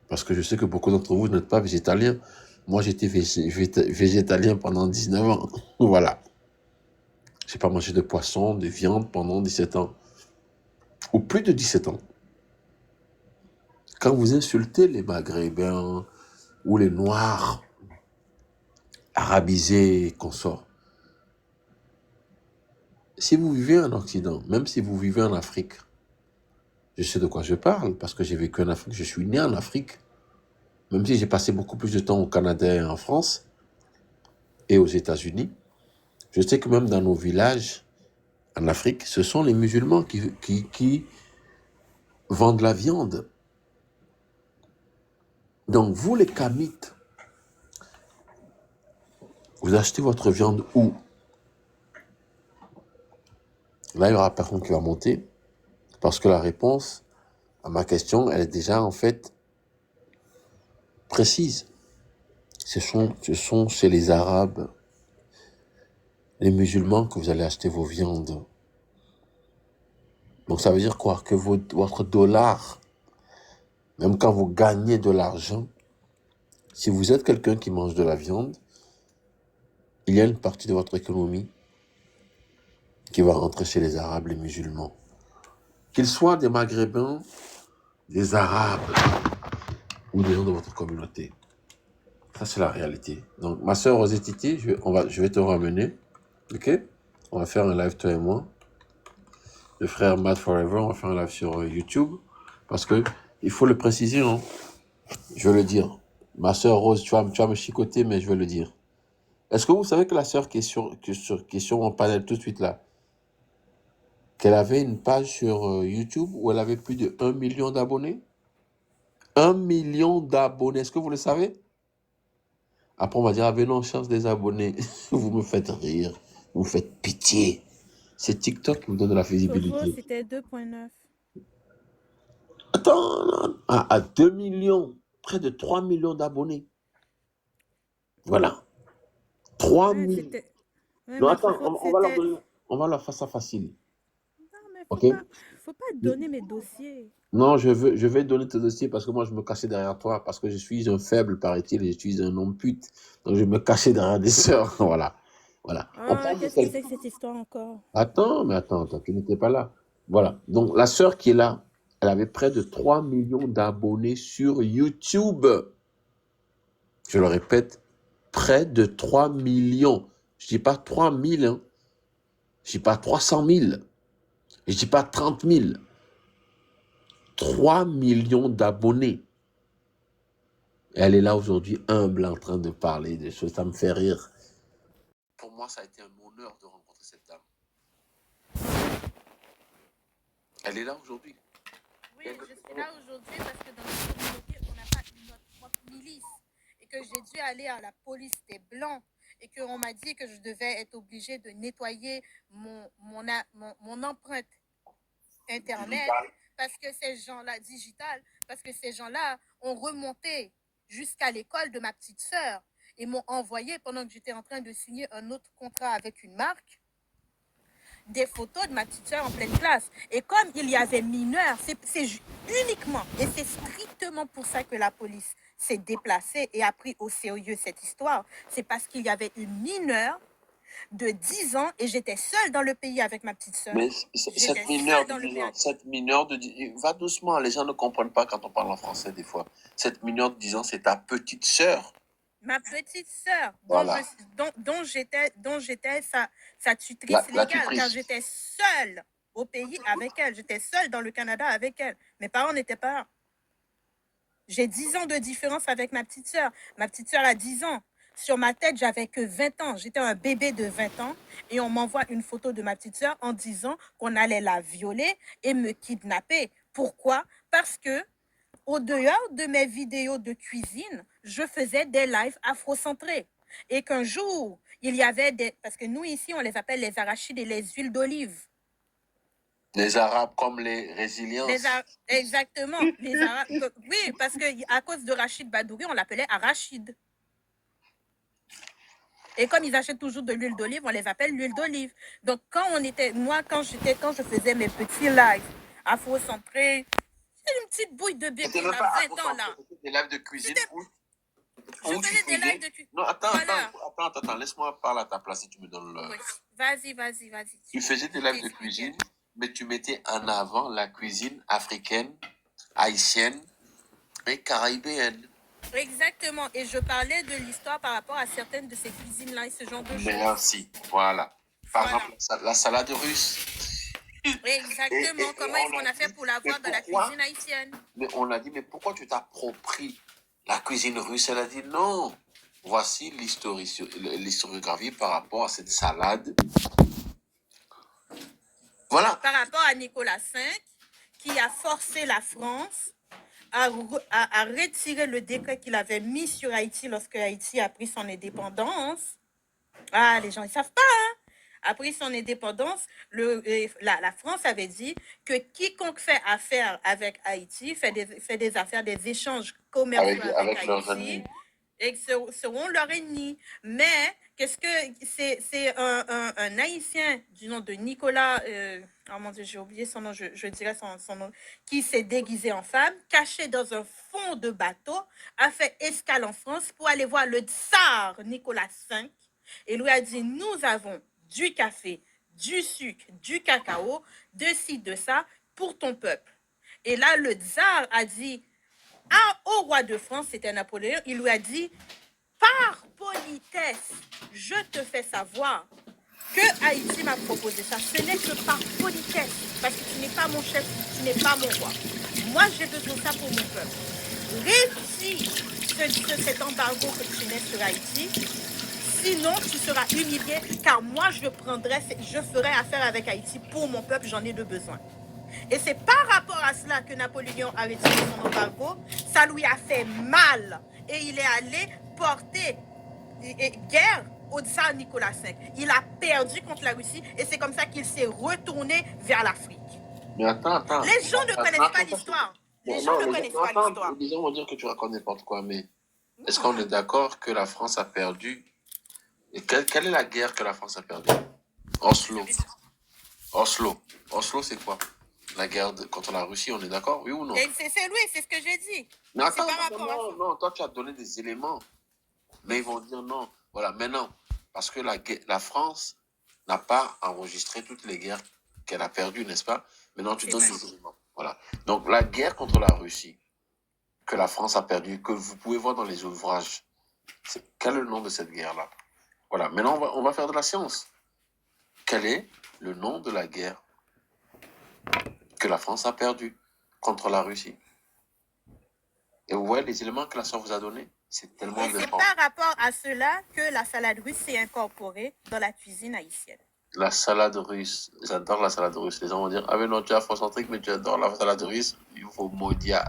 parce que je sais que beaucoup d'entre vous n'êtes pas végétaliens. Moi, j'étais végétalien pendant 19 ans. Voilà. J'ai pas mangé de poisson, de viande pendant 17 ans. Ou plus de 17 ans. Quand vous insultez les Maghrébins ou les Noirs, arabisés et consorts, si vous vivez en Occident, même si vous vivez en Afrique, je sais de quoi je parle, parce que j'ai vécu en Afrique, je suis né en Afrique, même si j'ai passé beaucoup plus de temps au Canada et en France et aux États-Unis, je sais que même dans nos villages en Afrique, ce sont les musulmans qui vendent la viande. Donc vous les Kamites, vous achetez votre viande où? Là, il y aura personne qui va monter, parce que la réponse à ma question, elle est déjà en fait précise. Ce sont chez les Arabes, les musulmans que vous allez acheter vos viandes. Donc ça veut dire quoi? Que votre dollar, même quand vous gagnez de l'argent, si vous êtes quelqu'un qui mange de la viande, il y a une partie de votre économie qui va rentrer chez les Arabes, les musulmans. Qu'ils soient des Maghrébins, des Arabes ou des gens de votre communauté. Ça, c'est la réalité. Donc, ma soeur Rosetiti, je vais te ramener. Ok? On va faire un live, toi et moi. Le frère Mad Forever, on va faire un live sur YouTube. Parce que, il faut le préciser, hein. Je veux le dire. Ma soeur Rose, tu vas me chicoter, mais je veux le dire. Est-ce que vous savez que la soeur qui est sur mon panel tout de suite là, qu'elle avait une page sur YouTube où elle avait plus de 1 million d'abonnés? 1 million d'abonnés, est-ce que vous le savez? Après, on va dire, ah ben non, on cherche des abonnés. Vous me faites rire, vous me faites pitié. C'est TikTok qui me donne de la Faux, visibilité. c'était 2,9. Attends, à 2 millions, près de 3 millions d'abonnés. Voilà. 3 Ouais, 000. c'était... Ouais, Non, mais attends, Fofo, on va leur c'était... donner, on va leur faire ça facile. Non, mais Ok? faut pas donner mes dossiers. Non, je vais donner tes dossiers parce que moi, je me cachais derrière toi parce que je suis un faible, paraît-il, et je suis un homme pute. Donc, je vais me cacher derrière des sœurs. Voilà. Voilà. On Ah, parle de qu'est-ce que quel- c'est que cette histoire encore? Attends, tu n'étais pas là. Voilà. Donc, la sœur qui est là, elle avait près de 3 millions d'abonnés sur YouTube. Je le répète, près de 3 millions. Je dis pas 3 000, hein. Je dis pas 300 000. Je dis pas 30 000. 3 millions d'abonnés. Elle est là aujourd'hui, humble, en train de parler des choses. Ça me fait rire. Pour moi, ça a été un honneur de rencontrer cette dame. Elle est là aujourd'hui. Oui, je suis là aujourd'hui parce que dans notre communauté, on n'a pas notre propre milice. Et que j'ai dû aller à la police des Blancs. Et qu'on m'a dit que je devais être obligée de nettoyer mon empreinte Internet. Parce que ces gens-là, digital, parce que ces gens-là ont remonté jusqu'à l'école de ma petite sœur et m'ont envoyé, pendant que j'étais en train de signer un autre contrat avec une marque, des photos de ma petite sœur en pleine classe. Et comme il y avait mineurs, c'est uniquement, et c'est strictement pour ça que la police s'est déplacée et a pris au sérieux cette histoire, c'est parce qu'il y avait une mineure de 10 ans et j'étais seule dans le pays avec ma petite sœur. Mais cette mineure de 10 ans, cette mineure de 10 va doucement, les gens ne comprennent pas quand on parle en français des fois. Cette mineure de 10 ans, c'est ta petite sœur. Ma petite sœur, Voilà. dont j'étais sa tutrice La légale, tutrice. car j'étais seule au pays avec elle. J'étais seule dans le Canada avec elle. Mes parents n'étaient pas là. J'ai 10 ans de différence avec ma petite sœur. Ma petite sœur a 10 ans. Sur ma tête, j'avais que 20 ans. J'étais un bébé de 20 ans et on m'envoie une photo de ma petite sœur en disant qu'on allait la violer et me kidnapper. Pourquoi? Parce que au dehors de mes vidéos de cuisine, je faisais des lives afrocentrés. Et qu'un jour, il y avait des... Parce que nous, ici, on les appelle les arachides et les huiles d'olive. Les Arabes comme les résiliences. Exactement. Les Arabes... Oui, parce qu'à cause de Rachid Badouri, on l'appelait arachide. Et comme ils achètent toujours de l'huile d'olive, on les appelle l'huile d'olive. Donc, quand je faisais mes petits lives afrocentrés, une petite bouille de bébé, là, 20 ans, là. Des lives de cuisine. Je faisais des lives de cuisine. Non, attends, laisse-moi parler à ta place si tu me donnes le... Oui. Vas-y. Tu faisais des lives de cuisine, mais tu mettais en avant la cuisine africaine, haïtienne et caribéenne. Exactement. Et je parlais de l'histoire par rapport à certaines de ces cuisines-là et ce genre de choses. Merci, voilà. Par exemple, la salade russe. Exactement. Comment est-ce qu'on a fait pour l'avoir dans la cuisine haïtienne? Mais on a dit, mais pourquoi tu t'appropries la cuisine russe? Elle a dit, non. Voici l'historiographie par rapport à cette salade. Voilà. Par rapport à Nicolas V, qui a forcé la France à retirer le décret qu'il avait mis sur Haïti lorsque Haïti a pris son indépendance. Ah, les gens, ils savent pas, hein? A pris son indépendance, la France avait dit que quiconque fait affaire avec Haïti, fait des affaires, des échanges commerciaux avec Haïti, et seront leurs ennemis. Mais qu'est-ce que c'est un Haïtien du nom de Nicolas, oh mon Dieu, j'ai oublié son nom, je dirais son nom, qui s'est déguisé en femme, caché dans un fond de bateau, a fait escale en France pour aller voir le tsar Nicolas V et lui a dit, nous avons du café, du sucre, du cacao, de ci, de ça, pour ton peuple. Et là, le tsar a dit au roi de France, c'était Napoléon, il lui a dit, par politesse, je te fais savoir que Haïti m'a proposé ça. Ce n'est que par politesse, parce que tu n'es pas mon chef, tu n'es pas mon roi. Moi, j'ai besoin de ça pour mon peuple. Réussis cet embargo que tu mets sur Haïti. Sinon, tu seras humilié, car moi, je ferai affaire avec Haïti pour mon peuple, j'en ai de besoin. Et c'est par rapport à cela que Napoléon a retiré son embargo. Ça lui a fait mal. Et il est allé porter guerre au tsar Nicolas V. Il a perdu contre la Russie et c'est comme ça qu'il s'est retourné vers l'Afrique. Mais attends. Les gens ne connaissent pas l'histoire. Les gens ne connaissent pas l'histoire. Les gens vont dire que tu racontes n'importe quoi, mais est-ce qu'on est d'accord que la France a perdu? Et quelle est la guerre que la France a perdue? Oslo. Oslo. Oslo, c'est quoi? La guerre contre la Russie, on est d'accord, oui ou non? Et c'est ce que j'ai dit. Mais C'est attends, par rapport à ça. non, toi tu as donné des éléments. Mais ils vont dire non. Voilà, maintenant, parce que la France n'a pas enregistré toutes les guerres qu'elle a perdues, n'est-ce pas? Maintenant, tu C'est donnes ça. des éléments. Voilà. Donc, la guerre contre la Russie que la France a perdue, que vous pouvez voir dans les ouvrages, quel est le nom de cette guerre-là? Voilà. Maintenant, on va faire de la science. Quel est le nom de la guerre que la France a perdue contre la Russie? Et vous voyez les éléments que la sœur vous a donnés? C'est tellement Et c'est important. par rapport à cela que la salade russe s'est incorporée dans la cuisine haïtienne. La salade russe, j'adore la salade russe. Les gens vont dire, ah mais non, tu es afrocentrique, mais tu adores la salade russe. Il faut maudire.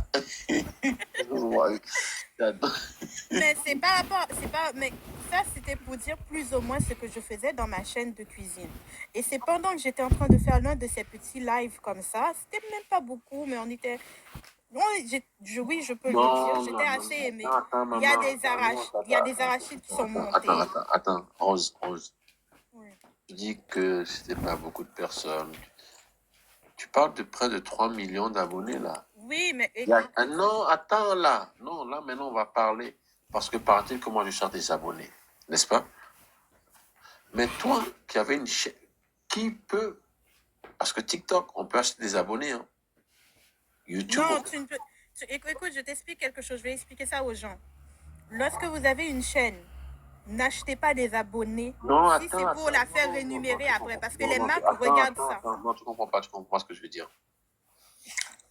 Mais c'est par rapport, mais ça c'était pour dire plus ou moins ce que je faisais dans ma chaîne de cuisine. Et c'est pendant que j'étais en train de faire l'un de ces petits lives comme ça, c'était même pas beaucoup, mais on était, oui, je peux le dire, j'étais assez aimée. Il y a des arachides qui sont montés. Attends, Rose. Oui. Tu dis que c'était pas beaucoup de personnes. Tu parles de près de 3 millions d'abonnés là. Oui, mais non, attends là. Non, là maintenant on va parler. Parce que paraît-il que moi je cherche des abonnés. N'est-ce pas? Mais toi qui avais une chaîne, qui peut... Parce que TikTok, on peut acheter des abonnés. Hein. YouTube. Non, tu ne peux... Écoute, je t'explique quelque chose. Je vais expliquer ça aux gens. Lorsque vous avez une chaîne, n'achetez pas des abonnés. Non, si c'est pour la faire rémunérer après, parce que les marques regardent ça. Non, tu comprends pas ce que je veux dire.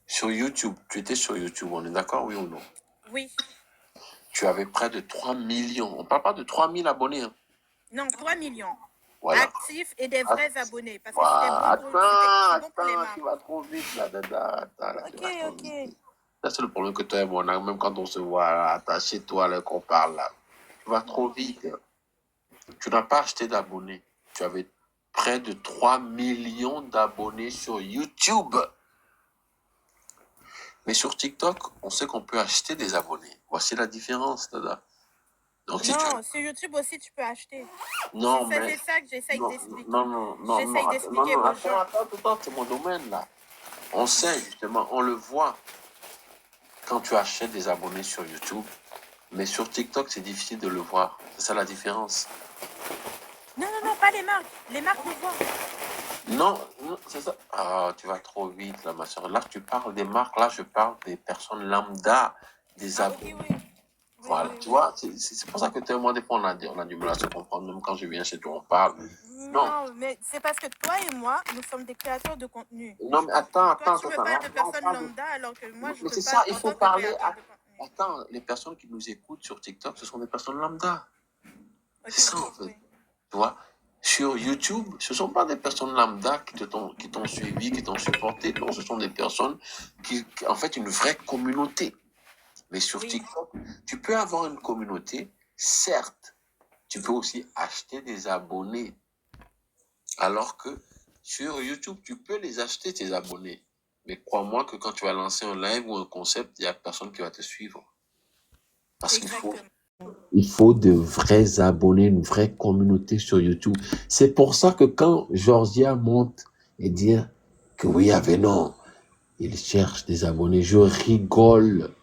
Sur YouTube, tu étais sur YouTube, on est d'accord, oui ou non? Oui. Tu avais près de 3 millions. On parle pas de 3 000 abonnés. Hein. Non, 3 millions. Voilà. Actifs et des vrais abonnés. Parce que voilà. c'était bon pour les marques. Tu vas trop vite là, Dada. Ok. Ça, c'est le problème que toi et moi, même quand on se voit là, chez toi, là, qu'on parle là. Tu vas trop vite. Tu n'as pas acheté d'abonnés. Tu avais près de 3 millions d'abonnés sur YouTube. Mais sur TikTok, on sait qu'on peut acheter des abonnés. Voici la différence, Dada. Donc, non, sur YouTube aussi, tu peux acheter. Non, c'est ça que j'essaye d'expliquer. Non. J'essaye d'expliquer aux gens. Attends, c'est mon domaine, là. On sait, justement, on le voit quand tu achètes des abonnés sur YouTube. Mais sur TikTok, c'est difficile de le voir. C'est ça la différence. Non, pas les marques. Les marques le voient. Non, c'est ça. Ah, tu vas trop vite, là, ma soeur. Là, tu parles des marques. Là, je parle des personnes lambda, des abonnés. Okay, oui. Voilà, tu vois, c'est pour ça que toi et moi, des fois, on a du mal à se comprendre. Même quand je viens chez toi, on parle. Non, mais c'est parce que toi et moi, nous sommes des créateurs de contenu. Non, mais attends. Toi, tu me parles de personnes lambda, alors que moi, je mais peux c'est ça, il faut parler. Attends, les personnes qui nous écoutent sur TikTok, ce sont des personnes lambda. Okay, c'est ça, en fait. Oui. Tu vois, sur YouTube, ce ne sont pas des personnes lambda qui t'ont suivi, qui t'ont supporté. Non, ce sont des personnes qui en fait, une vraie communauté. Mais sur TikTok, tu peux avoir une communauté, certes. Tu peux aussi acheter des abonnés. Alors que sur YouTube, tu peux les acheter, tes abonnés. Mais crois-moi que quand tu vas lancer un live ou un concept, il n'y a personne qui va te suivre. Parce qu'il faut de vrais abonnés, une vraie communauté sur YouTube. C'est pour ça que quand Georgia monte et dit que oui, Avenon, il cherche des abonnés, je rigole.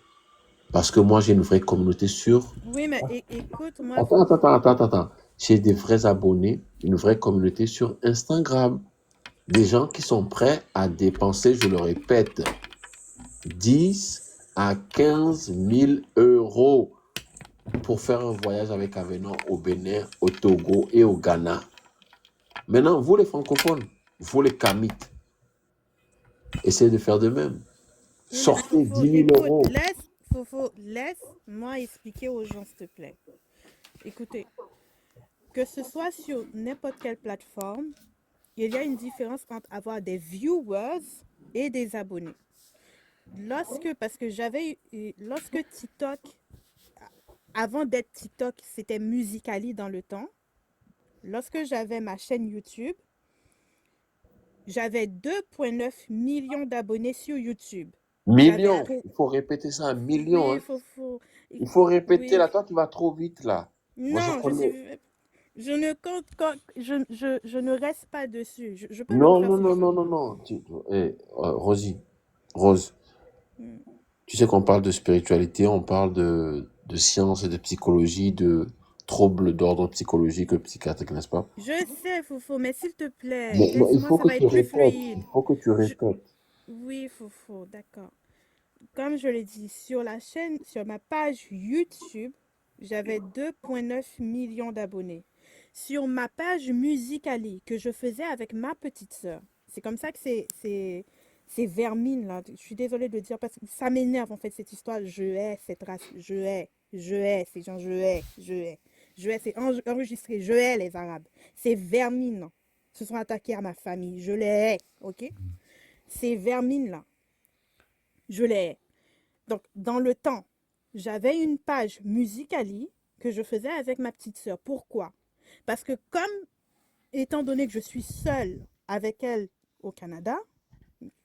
Parce que moi, j'ai une vraie communauté sur... Oui, mais écoute, moi... Attends. J'ai des vrais abonnés, une vraie communauté sur Instagram. Des gens qui sont prêts à dépenser, je le répète, 10 à 15 000 euros pour faire un voyage avec Avenon au Bénin, au Togo et au Ghana. Maintenant, vous les francophones, vous les kamites, essayez de faire de même. Sortez 10 000 euros. Laisse-moi expliquer aux gens, s'il te plaît. Écoutez, que ce soit sur n'importe quelle plateforme, il y a une différence entre avoir des viewers et des abonnés. Lorsque TikTok, avant d'être TikTok, c'était Musical.ly dans le temps, lorsque j'avais ma chaîne YouTube, j'avais 2,9 millions d'abonnés sur YouTube. Millions. Il faut répéter ça, millions. Oui, il faut répéter, là. Toi, tu vas trop vite, là. Non, Je ne compte quand, je ne reste pas dessus. Je peux le Non, faire non, si non, je veux. non, non, non. Rosie, Rose, Hmm. tu sais qu'on parle de spiritualité, on parle de science et de psychologie, de troubles d'ordre psychologique et psychiatrique, n'est-ce pas? Je sais, Fofo, mais s'il te plaît, Mais il laisse-moi, faut ça que va tu être plus répètes. Il fluide. faut que tu Je... répètes. Oui, Fofo, d'accord. Comme je l'ai dit, sur la chaîne, sur ma page YouTube, j'avais 2,9 millions d'abonnés. Sur ma page Musicali, que je faisais avec ma petite sœur, c'est comme ça que c'est vermine, là. Je suis désolée de le dire parce que ça m'énerve, en fait, cette histoire. Je hais cette race. Je hais ces gens. Je hais, c'est enregistré. Je hais les Arabes. C'est vermine. Se sont attaqués à ma famille. Je les hais, ok? Ces vermines-là, je les hais. Donc, dans le temps, j'avais une page Musicali que je faisais avec ma petite sœur. Pourquoi? Parce que comme, étant donné que je suis seule avec elle au Canada,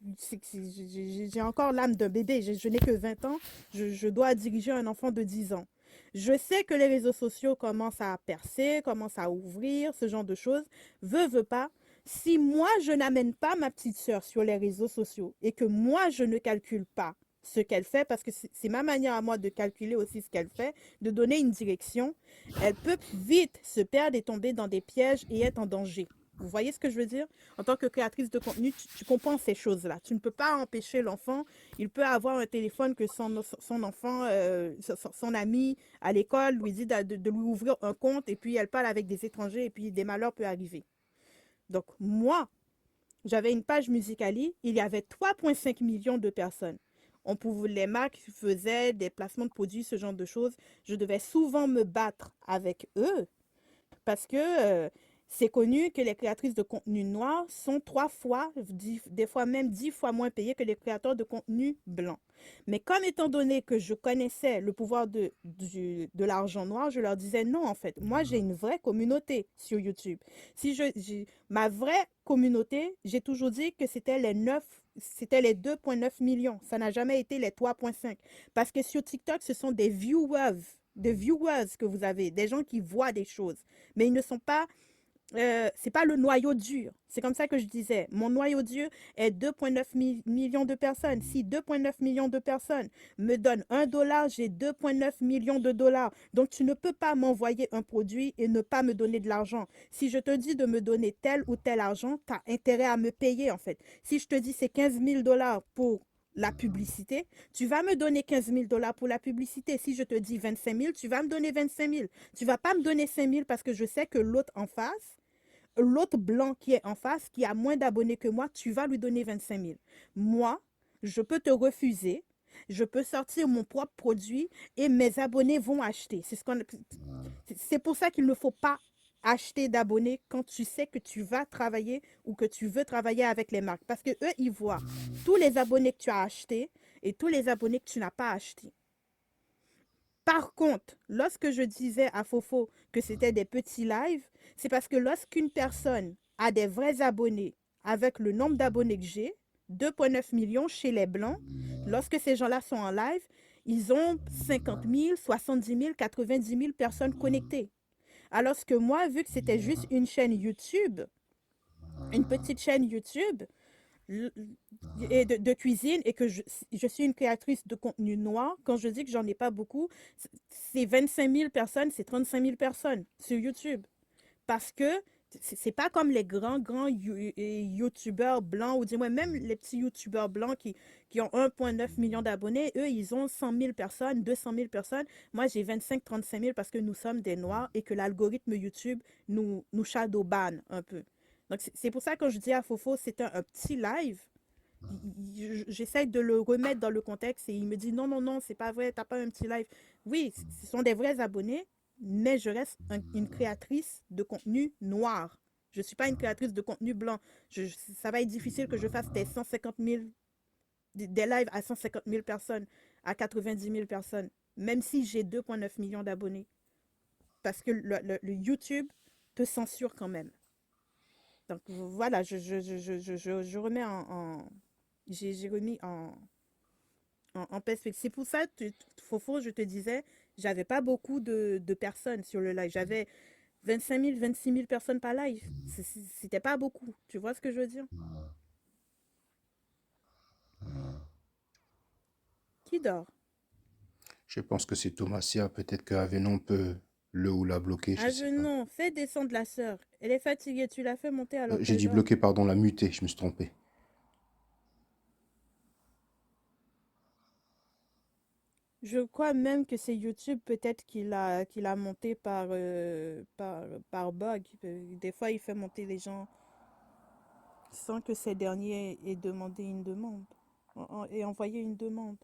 j'ai encore l'âme d'un bébé, je n'ai que 20 ans, je dois diriger un enfant de 10 ans. Je sais que les réseaux sociaux commencent à percer, commencent à ouvrir, ce genre de choses. Veux pas. Si moi, je n'amène pas ma petite sœur sur les réseaux sociaux et que moi, je ne calcule pas ce qu'elle fait, parce que c'est ma manière à moi de calculer aussi ce qu'elle fait, de donner une direction, elle peut vite se perdre et tomber dans des pièges et être en danger. Vous voyez ce que je veux dire? En tant que créatrice de contenu, tu comprends ces choses-là. Tu ne peux pas empêcher l'enfant. Il peut avoir un téléphone que son enfant, son ami à l'école lui dit de lui ouvrir un compte et puis elle parle avec des étrangers et puis des malheurs peuvent arriver. Donc moi, j'avais une page Musicali, il y avait 3,5 millions de personnes. On pouvait, les marques faisaient des placements de produits, ce genre de choses. Je devais souvent me battre avec eux parce que c'est connu que les créatrices de contenu noir sont 3 fois, des fois même 10 fois moins payées que les créateurs de contenu blanc. Mais comme étant donné que je connaissais le pouvoir de l'argent noir, je leur disais non, en fait. Moi, j'ai une vraie communauté sur YouTube. Si ma vraie communauté, j'ai toujours dit que c'était les 2,9 millions. Ça n'a jamais été les 3,5. Parce que sur TikTok, ce sont des viewers que vous avez, des gens qui voient des choses, mais ils ne sont pas, c'est pas le noyau dur. C'est comme ça que je disais. Mon noyau dur est 2,9 millions de personnes. Si 2,9 millions de personnes me donnent $1, j'ai 2,9 millions de dollars. Donc, tu ne peux pas m'envoyer un produit et ne pas me donner de l'argent. Si je te dis de me donner tel ou tel argent, tu as intérêt à me payer, en fait. Si je te dis c'est 15 000 dollars pour la publicité, tu vas me donner 15 000 dollars pour la publicité. Si je te dis 25 000, tu vas me donner 25 000. Tu vas pas me donner 5 000 parce que je sais que l'autre en face, l'autre blanc qui est en face, qui a moins d'abonnés que moi, tu vas lui donner 25 000. Moi, je peux te refuser, je peux sortir mon propre produit et mes abonnés vont acheter. C'est pour ça qu'il ne faut pas acheter d'abonnés quand tu sais que tu vas travailler ou que tu veux travailler avec les marques. Parce que eux, ils voient tous les abonnés que tu as achetés et tous les abonnés que tu n'as pas achetés. Par contre, lorsque je disais à Fofo que c'était des petits lives, c'est parce que lorsqu'une personne a des vrais abonnés avec le nombre d'abonnés que j'ai, 2,9 millions chez les Blancs, lorsque ces gens-là sont en live, ils ont 50 000, 70 000, 90 000 personnes connectées. Alors que moi, vu que c'était juste une chaîne YouTube, une petite chaîne YouTube, et de cuisine et que je suis une créatrice de contenu noir, quand je dis que j'en ai pas beaucoup, c'est 25 000 personnes, c'est 35 000 personnes sur YouTube. Parce que c'est pas comme les grands YouTubeurs blancs, ou du moins même les petits YouTubeurs blancs qui ont 1,9 million d'abonnés, eux, ils ont 100 000 personnes, 200 000 personnes. Moi, j'ai 25-35 000 parce que nous sommes des Noirs et que l'algorithme YouTube nous shadowban un peu. Donc, c'est pour ça que quand je dis à Fofo, c'est un petit live. J'essaie de le remettre dans le contexte et il me dit non, non, non, c'est pas vrai, t'as pas un petit live. Oui, ce sont des vrais abonnés, mais je reste une créatrice de contenu noir. Je ne suis pas une créatrice de contenu blanc. Ça va être difficile que je fasse des 150 000, des lives à 150 000 personnes, à 90 000 personnes, même si j'ai 2,9 millions d'abonnés. Parce que le YouTube te censure quand même. Donc voilà, je remets j'ai remis en perspective. C'est pour ça, Fofo, je te disais, j'avais pas beaucoup de personnes sur le live. J'avais 25 000, 26 000 personnes par live. C'était pas beaucoup. Tu vois ce que je veux dire? Qui dort? Je pense que c'est Thomasia. Peut-être que Avenon peut le ou la bloquer, je Ah, sais pas. non, fais descendre la sœur. Elle est fatiguée, tu l'as fait monter alors J'ai qu'elle dit dort. bloquer, pardon, la muter, je me suis trompé. Je crois même que c'est YouTube peut-être qu'il a monté par bug. Des fois, il fait monter les gens sans que ces derniers aient demandé une demande. Et envoyé une demande.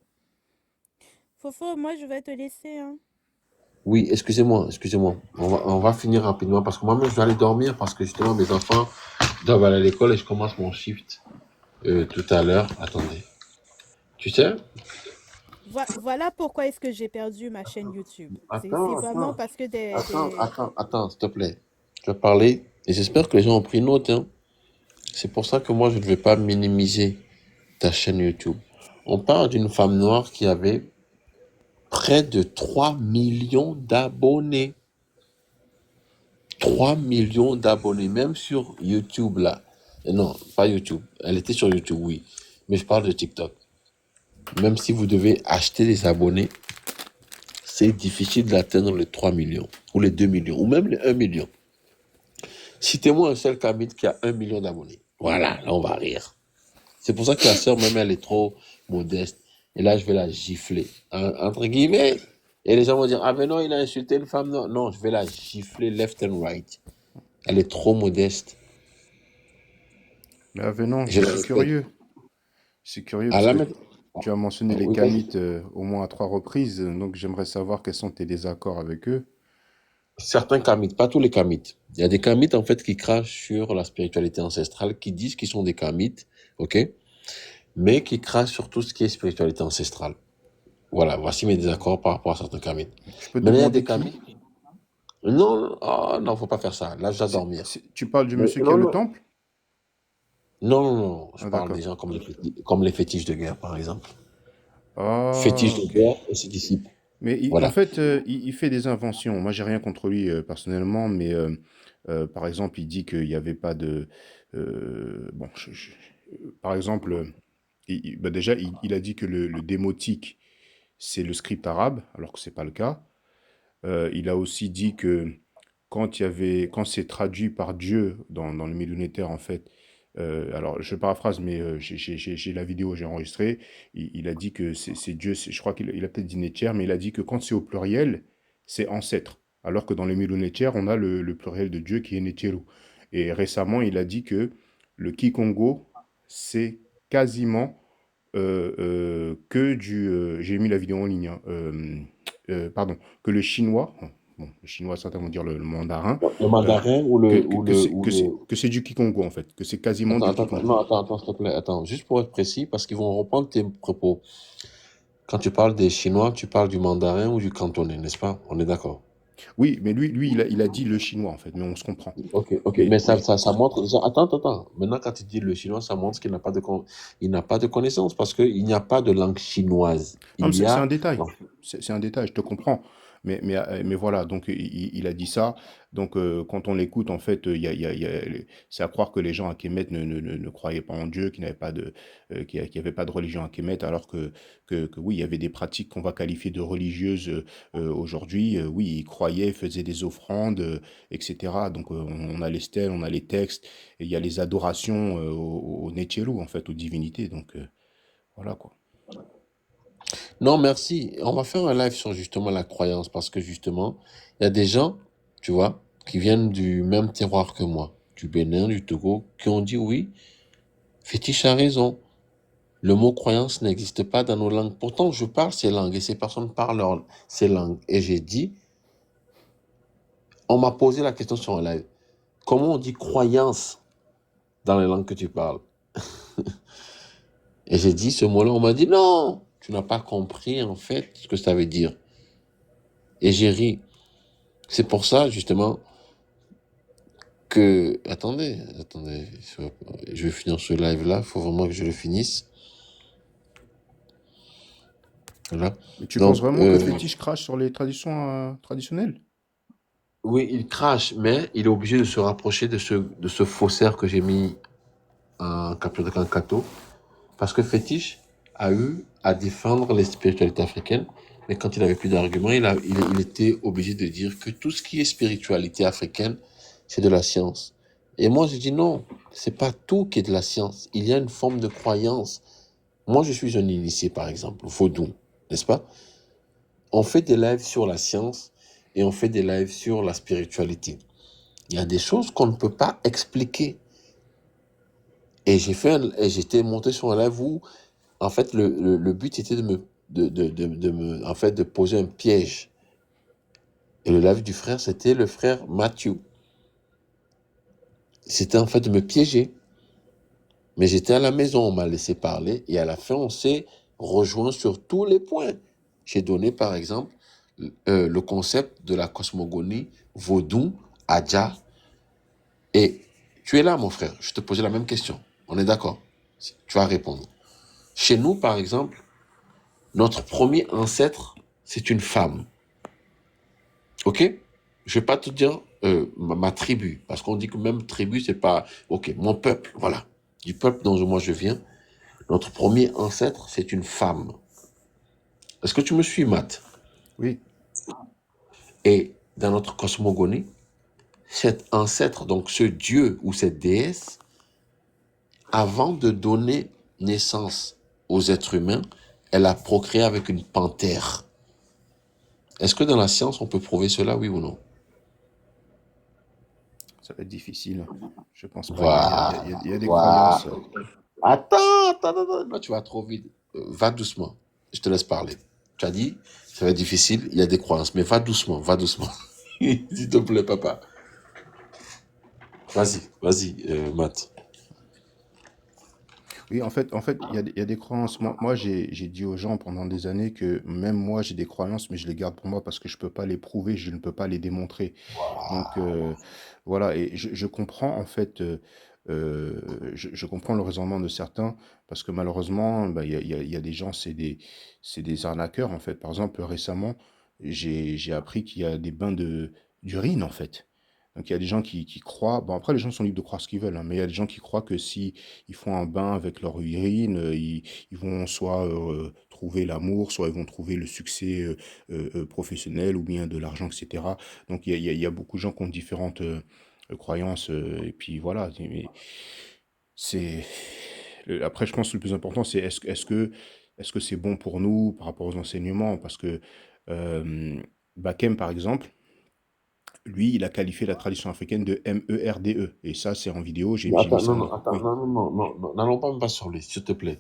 Fofo, moi je vais te laisser, hein. Oui, excusez-moi, excusez-moi. On va finir rapidement parce que moi-même, je dois aller dormir parce que justement, mes enfants doivent aller à l'école et je commence mon shift tout à l'heure. Attendez. Tu sais? Voilà pourquoi est-ce que j'ai perdu ma chaîne YouTube. C'est Attends, vraiment attends, parce que attends, s'il te plaît. Je vais parler et j'espère que les gens ont pris note, hein. C'est pour ça que moi, je ne vais pas minimiser ta chaîne YouTube. On parle d'une femme noire qui avait près de 3 millions d'abonnés. 3 millions d'abonnés, même sur YouTube, là. Non, pas YouTube. Elle était sur YouTube, oui. Mais je parle de TikTok. Même si vous devez acheter des abonnés, c'est difficile d'atteindre les 3 millions, ou les 2 millions, ou même les 1 million. Citez-moi un seul Kamit qui a 1 million d'abonnés. Voilà, là, on va rire. C'est pour ça que la sœur, même, elle est trop modeste. Et là, je vais la gifler. Entre guillemets. Et les gens vont dire, ah ben non, il a insulté une femme. Non, non, je vais la gifler left and right. Elle est trop modeste. Mais Avenon, Je je la suis respecte. curieux. Je suis curieux À parce la que mettre. tu as mentionné les Oui, vas-y. Kamites au moins à 3 reprises, donc j'aimerais savoir quels sont tes désaccords avec eux. Certains Kamites, pas tous les Kamites. Il y a des Kamites, en fait, qui crachent sur la spiritualité ancestrale, qui disent qu'ils sont des Kamites, ok? Mais qui crachent sur tout ce qui est spiritualité ancestrale. Voilà, voici mes désaccords par rapport à certains Kamites. Je peux te Maintenant, il y a des demander qui? Kamites. Non, oh, non, faut pas faire ça. Là, je dois dormir. Tu parles du Mais, monsieur qui a non, le non, temple? non, non, non. Je Ah, parle des d'accord. gens comme les fétiches de guerre, par exemple. Ah, Fétiches de ok. guerre et ses disciples. Mais en Voilà. fait, il fait des inventions. Moi, j'ai rien contre lui personnellement, mais par exemple, il dit qu'il n'y avait pas de. Bon, par exemple, bah déjà, il a dit que le démotique, c'est le script arabe, alors que c'est pas le cas. Il a aussi dit que quand c'est traduit par Dieu dans le millénaire, en fait, alors je paraphrase, mais j'ai la vidéo, j'ai enregistré. Il a dit que c'est Dieu, je crois qu'il a peut-être dit Netcher, mais il a dit que quand c'est au pluriel, c'est ancêtre. Alors que dans le millénaire, on a le pluriel de Dieu qui est Netcheru. Et récemment, il a dit que le Kikongo, c'est quasiment que du. J'ai mis la vidéo en ligne, hein, pardon, que le chinois, bon, le chinois certains vont dire le mandarin, Le euh, mandarin ou le, ou le, ou le, que c'est du Kikongo en fait, que c'est quasiment du Kikongo. Non, attends, s'il te plaît, attends. Juste pour être précis, parce qu'ils vont reprendre tes propos. Quand tu parles des Chinois, tu parles du mandarin ou du cantonais, n'est-ce pas? On est d'accord. Oui, mais lui il a dit le chinois en fait, mais on se comprend. Ok, ok. Mais, Mais ça, mais ça, ça montre déjà. Attends, attends, attends. Maintenant, quand tu dis le chinois, ça montre qu'il n'a pas de, il n'a pas de connaissance parce qu'il n'y a pas de langue chinoise. non, mais Il y c'est un a. détail. Non. C'est un détail, je te comprends. Mais voilà, donc il a dit ça. Donc quand on l'écoute, en fait, c'est à croire que les gens à Kemet ne croyaient pas en Dieu, qu'ils n'avaient pas de, qu'il n'y avait pas de religion à Kemet, alors que oui, il y avait des pratiques qu'on va qualifier de religieuses aujourd'hui. Oui, ils croyaient, faisaient des offrandes, etc. Donc on a les stèles, on a les textes, et il y a les adorations au Netcheru, en fait, aux divinités. Donc voilà quoi. Non, merci. On va faire un live sur justement la croyance parce que justement, il y a des gens, tu vois, qui viennent du même terroir que moi, du Bénin, du Togo, qui ont dit oui, Fétiche a raison. Le mot croyance n'existe pas dans nos langues. Pourtant, je parle ces langues et ces personnes parlent ces langues. Et j'ai dit, on m'a posé la question sur un live. Comment on dit croyance dans les langues que tu parles? Et j'ai dit ce mot-là, on m'a dit non, tu n'as pas compris en fait ce que ça veut dire. Et j'ai ri. C'est pour ça justement que... Attendez, je vais finir ce live-là, il faut vraiment que je le finisse. Voilà. Mais tu penses Donc, vraiment que Fétiche crache sur les traditions traditionnelles? Oui, il crache, mais il est obligé de se rapprocher de ce faussaire que j'ai mis en capture d'écran Kato, parce que Fétiche a eu à défendre les spiritualités africaines, mais quand il n'avait plus d'arguments, il était obligé de dire que tout ce qui est spiritualité africaine, c'est de la science. Et moi, je dis non, c'est pas tout qui est de la science. Il y a une forme de croyance. Moi, je suis un initié, par exemple, vaudou, n'est-ce pas? On fait des lives sur la science et on fait des lives sur la spiritualité. Il y a des choses qu'on ne peut pas expliquer. Et j'étais monté sur un live où, en fait, le but était en fait, de poser un piège. Et le live du frère, c'était le frère Matthew. C'était en fait de me piéger. Mais j'étais à la maison, on m'a laissé parler, et à la fin, on s'est rejoint sur tous les points. J'ai donné, par exemple, le concept de la cosmogonie, vaudou, Adja. Et tu es là, mon frère, je te posais la même question. On est d'accord? Tu vas répondre. Chez nous, par exemple, notre premier ancêtre, c'est une femme. Ok? Je vais pas te dire ma tribu, parce qu'on dit que même tribu, c'est pas... Ok, mon peuple, voilà. Du peuple dont moi je viens, notre premier ancêtre, c'est une femme. Est-ce que tu me suis, Matt? Oui, Et dans notre cosmogonie, cet ancêtre, donc ce dieu ou cette déesse, avant de donner naissance aux êtres humains, elle a procréé avec une panthère. Est-ce que dans la science, on peut prouver cela, oui ou non? ça va être difficile. Je pense pas. Voilà. Il y a des Voilà. croyances. Attends. Là, tu vas trop vite. Va doucement. Je te laisse parler. Tu as dit, ça va être difficile, il y a des croyances, mais va doucement, va doucement. S'il te plaît, papa. Vas-y, Matt. Oui, en fait, il y a des croyances. Moi j'ai dit aux gens pendant des années que même moi, j'ai des croyances, mais je les garde pour moi parce que je peux pas les prouver, je ne peux pas les démontrer. Donc, voilà, et je comprends, en fait, je comprends le raisonnement de certains, parce que malheureusement, bah, il y a des gens, c'est des arnaqueurs, en fait. Par exemple, récemment, j'ai appris qu'il y a des bains d'urine, en fait. Donc il y a des gens qui croient, bon après les gens sont libres de croire ce qu'ils veulent, hein, mais il y a des gens qui croient que si ils font un bain avec leur urine, ils vont soit trouver l'amour, soit ils vont trouver le succès professionnel ou bien de l'argent, etc. Donc il y a beaucoup de gens qui ont différentes croyances, et puis voilà. Mais c'est après je pense que le plus important c'est est-ce que c'est bon pour nous par rapport aux enseignements, parce que Bakem par exemple, lui, il a qualifié la tradition africaine de MERDE. Et ça, c'est en vidéo, j'ai mis Attends, ça non, en... non, attends, Oui, non, n'allons pas me pas sur lui, s'il te plaît.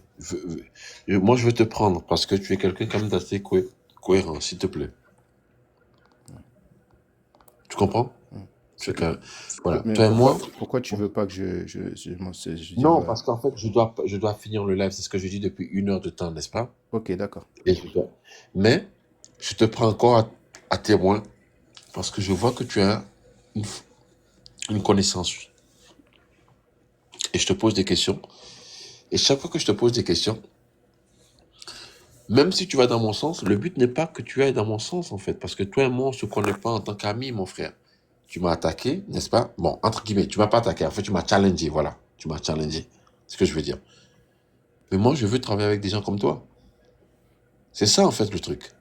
Moi, je veux te prendre parce que tu es quelqu'un quand même d'assez cohérent, s'il te plaît. Tu comprends? ouais. C'est que, voilà, Mais toi et moi, pourquoi tu veux pas que je veux dire... non, parce qu'en fait, je dois finir le live, c'est ce que je dis depuis 1 heure de temps, n'est-ce pas? Ok, d'accord. Et mais, je te prends encore à témoin parce que je vois que tu as une, une connaissance et je te pose des questions. Et chaque fois que je te pose des questions, même si tu vas dans mon sens, le but n'est pas que tu ailles dans mon sens, en fait, parce que toi et moi, on se connaît pas en tant qu'amis, mon frère. Tu m'as attaqué, n'est-ce pas? Bon, entre guillemets, tu m'as pas attaqué, en fait, tu m'as challengé, voilà. Tu m'as challengé. C'est ce que je veux dire. Mais moi, je veux travailler avec des gens comme toi. C'est ça, en fait, le truc.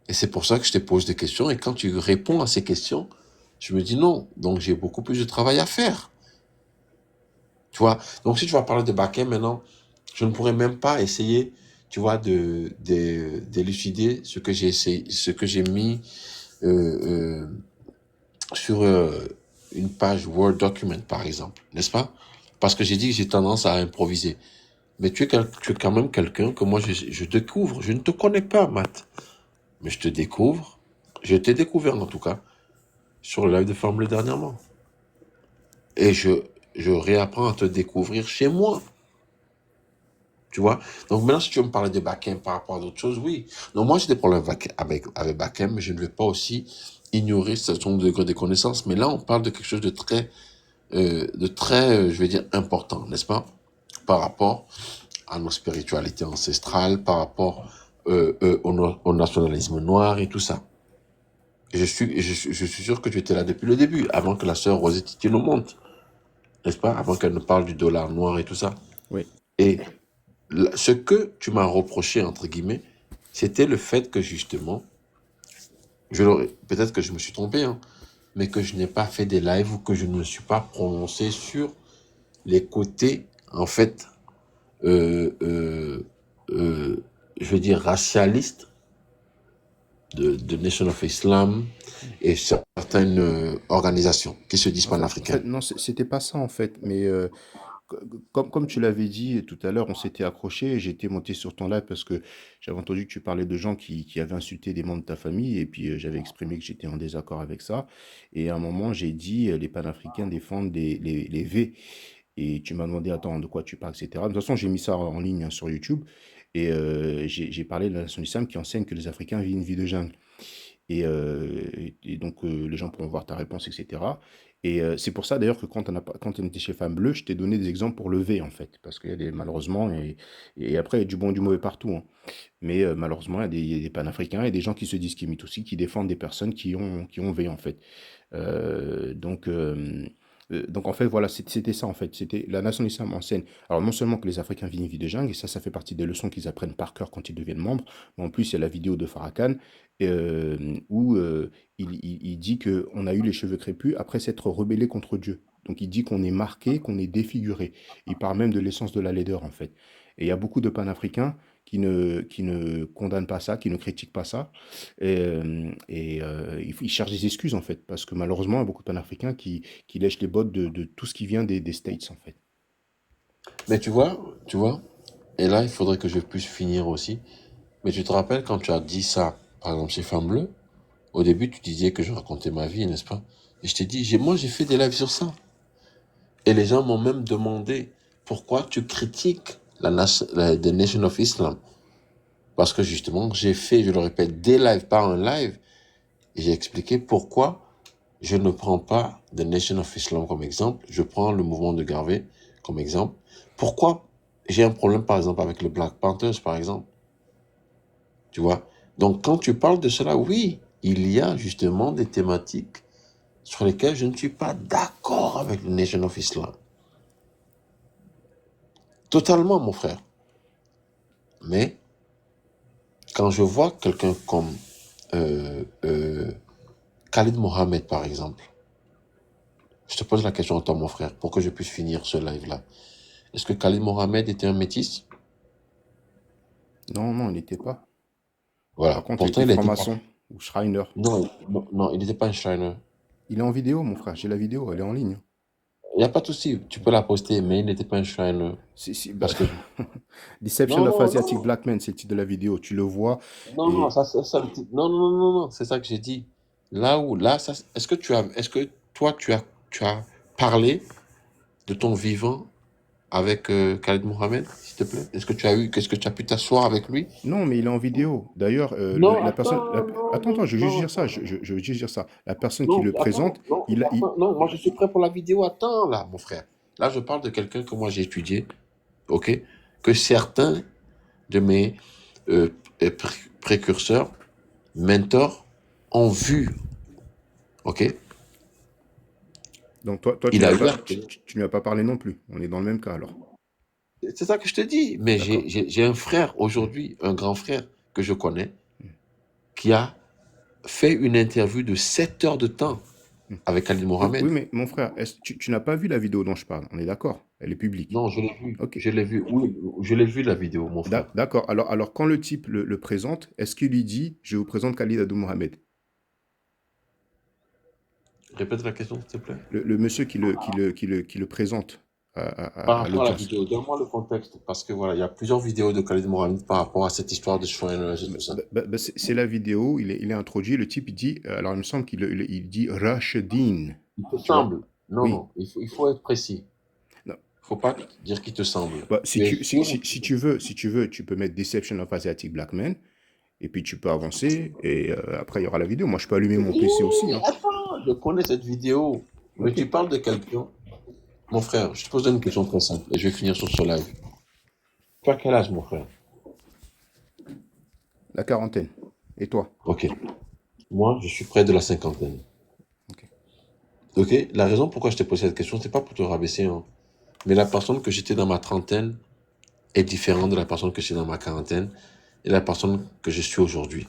Et c'est pour ça que je te pose des questions, et quand tu réponds à ces questions, je me dis non. Donc, j'ai beaucoup plus de travail à faire. Tu vois? Donc, si tu vas parler de backend maintenant, je ne pourrais même pas essayer, tu vois, d'élucider ce que j'ai essayé, ce que j'ai mis euh, sur une page Word document, par exemple, n'est-ce pas? Parce que j'ai dit que j'ai tendance à improviser. Mais tu es quand même quelqu'un que moi, je découvre. Je ne te connais pas, Matt. Mais je te découvre. Je t'ai découvert, en tout cas, sur le live de Formule dernièrement. Et je réapprends à te découvrir chez moi. Tu vois? Donc maintenant, si tu veux me parler de Bakem par rapport à d'autres choses, oui. Donc moi, j'ai des problèmes avec Bakem, mais je ne vais pas aussi ignorer son degré de connaissance. Mais là, on parle de quelque chose de très, je vais dire, important, n'est-ce pas? Par rapport à nos spiritualités ancestrales, par rapport au nationalisme noir et tout ça. je suis sûr que tu étais là depuis le début, avant que la sœur Rosette nous monte, n'est-ce pas? Avant qu'elle nous parle du dollar noir et tout ça. Oui. Et ce que tu m'as reproché, entre guillemets, c'était le fait que justement, peut-être que je me suis trompé, hein, mais que je n'ai pas fait des lives ou que je ne me suis pas prononcé sur les côtés, en fait, euh, euh, je veux dire, racialistes de Nation of Islam et certaines organisations qui se disent En fait, panafricaines. non, c'était pas ça en fait, mais comme tu l'avais dit tout à l'heure, on s'était accroché, j'étais monté sur ton live parce que j'avais entendu que tu parlais de gens qui avaient insulté des membres de ta famille, et puis j'avais exprimé que j'étais en désaccord avec ça. Et à un moment, j'ai dit les panafricains défendent les V. Et tu m'as demandé, attends, de quoi tu parles, etc. De toute façon, j'ai mis ça en ligne, hein, sur YouTube. Et j'ai parlé de la nation islam qui enseigne que les Africains vivent une vie de jungle. Et donc, les gens pourront voir ta réponse, etc. Et c'est pour ça, d'ailleurs, que quand on était chez Femme Bleue, je t'ai donné des exemples pour le V, en fait. Parce qu'il y a malheureusement, et après, il y a du bon et du mauvais partout, hein. Mais malheureusement, il y a des panafricains et des gens qui se discriminent aussi, qui défendent des personnes qui ont V, en fait. Euh, donc, euh, donc, en fait, voilà, c'était ça, en fait. C'était la nation islam enseigne. Alors, non seulement que les Africains vivent une vie de jungle, et ça fait partie des leçons qu'ils apprennent par cœur quand ils deviennent membres, mais en plus, il y a la vidéo de Farrakhan où il dit qu'on a eu les cheveux crépus après s'être rebellé contre Dieu. Donc, il dit qu'on est marqué, qu'on est défiguré. Il parle même de l'essence de la laideur, en fait. Et il y a beaucoup de panafricains qui ne condamnent pas ça, qui ne critiquent pas ça. Ils cherchent des excuses, en fait, parce que malheureusement, il y a beaucoup de panafricains qui lèchent les bottes de tout ce qui vient des States, en fait. Mais tu vois, et là, il faudrait que je puisse finir aussi. Mais tu te rappelles quand tu as dit ça, par exemple, chez Femme Bleue, au début, tu disais que je racontais ma vie, n'est-ce pas? Et je t'ai dit, moi, j'ai fait des lives sur ça. Et les gens m'ont même demandé pourquoi tu critiques The Nation of Islam. Parce que justement, j'ai fait, je le répète, des lives, pas un live. Et j'ai expliqué pourquoi je ne prends pas The Nation of Islam comme exemple. Je prends le mouvement de Garvey comme exemple. Pourquoi j'ai un problème, par exemple, avec les Black Panthers, par exemple. Tu vois? Donc, quand tu parles de cela, oui, il y a justement des thématiques sur lesquelles je ne suis pas d'accord avec le Nation of Islam. Totalement, mon frère. Mais quand je vois quelqu'un comme euh, euh, Khalid Mohamed, par exemple, je te pose la question à toi, mon frère, pour que je puisse finir ce live-là. Est-ce que Khalid Mohamed était un métis? Non, non, il n'était pas. Par Voilà. contre, il Pourtant, était il a été... franc-maçon ou Schreiner. Non, non, non, il n'était pas un Shriner. Il est en vidéo, mon frère. J'ai la vidéo, elle est en ligne. Il n'y a pas de souci, tu peux la poster, mais il n'était pas un Shriner. Bah, Parce que... Deception Non, of non, Asiatic non, Black Men, c'est le titre de la vidéo. Tu le vois. non, non, Et non, non, non, non, non, c'est ça que j'ai dit. Là, ça, est-ce que toi, tu as parlé de ton vivant avec Khalid Mohamed, s'il te plaît? Est-ce que tu as pu t'asseoir avec lui? non, mais il est en vidéo. D'ailleurs, Non, la personne. attends, non, Attends, attends, non, je veux juste non, dire ça. Je veux juste dire ça. La personne qui non, le attends, présente, non, il a. non, moi je suis prêt pour la vidéo, attends là, mon frère. Là, je parle de quelqu'un que moi j'ai étudié, ok? Que certains de mes euh, précurseurs, mentors, ont vu, ok? Donc, toi, Il a eu un... tu lui as pas parlé non plus. On est dans le même cas alors. C'est ça que je te dis. Mais D'accord. j'ai un frère aujourd'hui, un grand frère que je connais, qui a fait une interview de 7 heures de temps Hmm. avec Ali Oui, oui, Mohamed. mais mon frère, tu n'as pas vu la vidéo dont je parle. On est d'accord. Elle est publique. Non, je l'ai vu. Ok. Je l'ai vu. Oui, je l'ai vu la vidéo, mon frère. D'accord. Alors, quand le type le présente, est-ce qu'il lui dit, je vous présente Khalid Abdou Mohamed? Répète la question, s'il te plaît. Le monsieur qui le présente Par à rapport à la l'audience. vidéo, donne-moi le contexte. Parce que voilà, il y a plusieurs vidéos de Khalid Mohamed par rapport à cette histoire de Shriners et tout ça. C'est la vidéo, il est introduit, le type il dit, alors il me semble qu'il dit Rashidine, Il te tu vois? semble. Non, Oui. non, il faut être précis. Non. Il ne faut pas dire qu'il te semble. Bah, Tu es sûr? si tu veux, tu peux mettre Deception of Asiatic Black Men, et puis tu peux avancer, et après il y aura la vidéo. Moi je peux allumer mon PC aussi, hein. Attends, je connais cette vidéo. Mais Ok. tu parles de quelqu'un. Mon frère, je te pose une question très simple et je vais finir sur ce live. Tu as quel âge, mon frère? La quarantaine. Et toi? Ok. Moi, je suis près de la cinquantaine. Ok. Ok? La raison pourquoi je t'ai posé cette question, c'est pas pour te rabaisser, hein. Mais la personne que j'étais dans ma trentaine est différente de la personne que j'étais dans ma quarantaine et la personne que je suis aujourd'hui.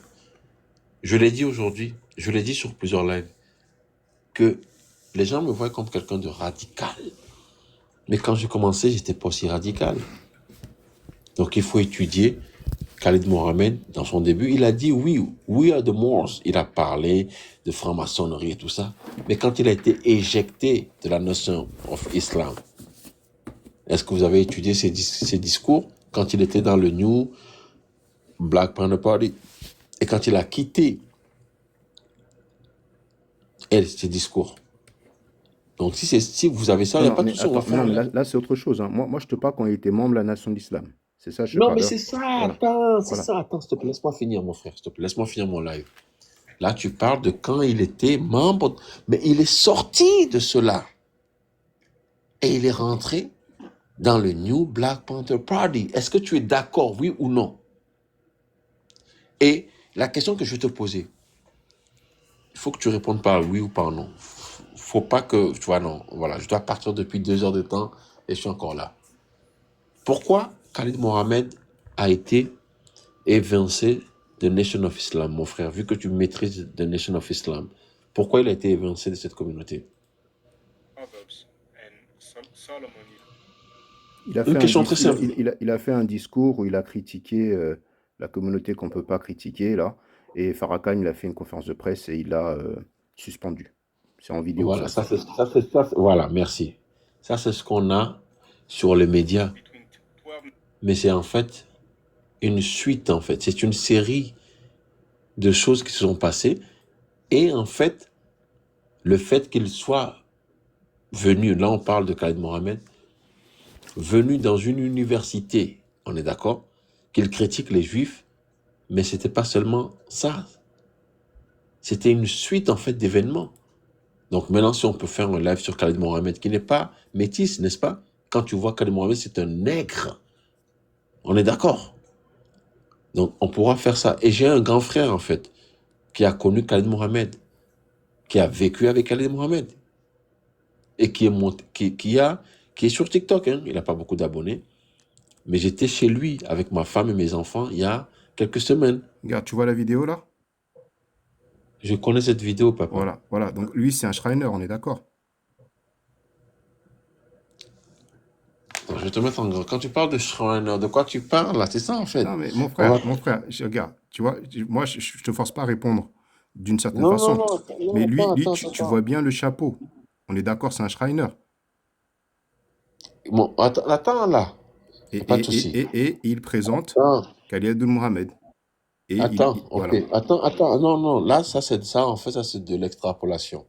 Je l'ai dit aujourd'hui, je l'ai dit sur plusieurs lives, que les gens me voient comme quelqu'un de radical. Mais quand j'ai commencé, j'étais pas aussi radical. Donc il faut étudier. Khalid Mohamed, dans son début, il a dit oui, we are the Moors. Il a parlé de franc-maçonnerie et tout ça. Mais quand il a été éjecté de la Nation of Islam, est-ce que vous avez étudié ses discours quand il était dans le New Black Panther Party et quand il a quitté ses discours? Donc si vous avez ça, il Non, n'y a non, pas de mais souci, on va attends, faire non, un mais live. là c'est autre chose, hein. Moi, je te parle quand il était membre de la Nation de l'Islam. C'est ça, je te Non, mais parle. c'est ça, Voilà, c'est voilà. ça. Attends, s'il te plaît, laisse-moi finir, mon frère, s'il te plaît, laisse-moi finir mon live. Là, tu parles de quand il était membre, mais il est sorti de cela et il est rentré dans le New Black Panther Party. Est-ce que tu es d'accord, oui ou non? Et la question que je vais te poser, il faut que tu répondes par oui ou par non. Faut pas que, tu vois, non, voilà, je dois partir depuis 2 heures de temps et je suis encore là. Pourquoi Khalid Mohamed a été évincé de Nation of Islam, mon frère, vu que tu maîtrises The Nation of Islam? Pourquoi il a été évincé de cette communauté? Il a Une fait un question très discours, simple. il a fait un discours où il a critiqué la communauté qu'on ne peut pas critiquer, là. Et Farrakhan, il a fait une conférence de presse et il l'a suspendu. C'est en vidéo, Voilà, ça se voit. voilà, merci. Ça, c'est ce qu'on a sur les médias. Mais c'est en fait une suite, en fait. C'est une série de choses qui se sont passées. Et en fait, le fait qu'il soit venu, là on parle de Khalid Mohamed, venu dans une université, on est d'accord, qu'il critique les juifs, mais c'était pas seulement ça. C'était une suite, en fait, d'événements. Donc maintenant, si on peut faire un live sur Khalid Mohamed, qui n'est pas métis, n'est-ce pas? Quand tu vois Khalid Mohamed, c'est un nègre. On est d'accord. Donc on pourra faire ça. Et j'ai un grand frère, en fait, qui a connu Khalid Mohamed, qui a vécu avec Khalid Mohamed, et qui est, qui est sur TikTok. Hein. Il n'a pas beaucoup d'abonnés. Mais j'étais chez lui avec ma femme et mes enfants il y a quelques semaines. Regarde, tu vois la vidéo, là? Je connais cette vidéo, papa. Voilà, voilà. Donc lui, c'est un Shriner, on est d'accord. Attends, je vais te mettre en gros. Quand tu parles de Shriner, de quoi tu parles là? C'est ça, en fait. Non, mais mon On va... frère, regarde, tu vois, moi, je te force pas à répondre d'une certaine Non, non, façon. non, Mais non, lui attends, tu vois bien le chapeau. On est d'accord, c'est un Shriner. Bon, attends là. Pas de souci. Et il présente Attends, Khalid Mohamed. Et ok. voilà. Attends. Non, non. Là, ça, c'est ça. En fait, ça, c'est de l'extrapolation.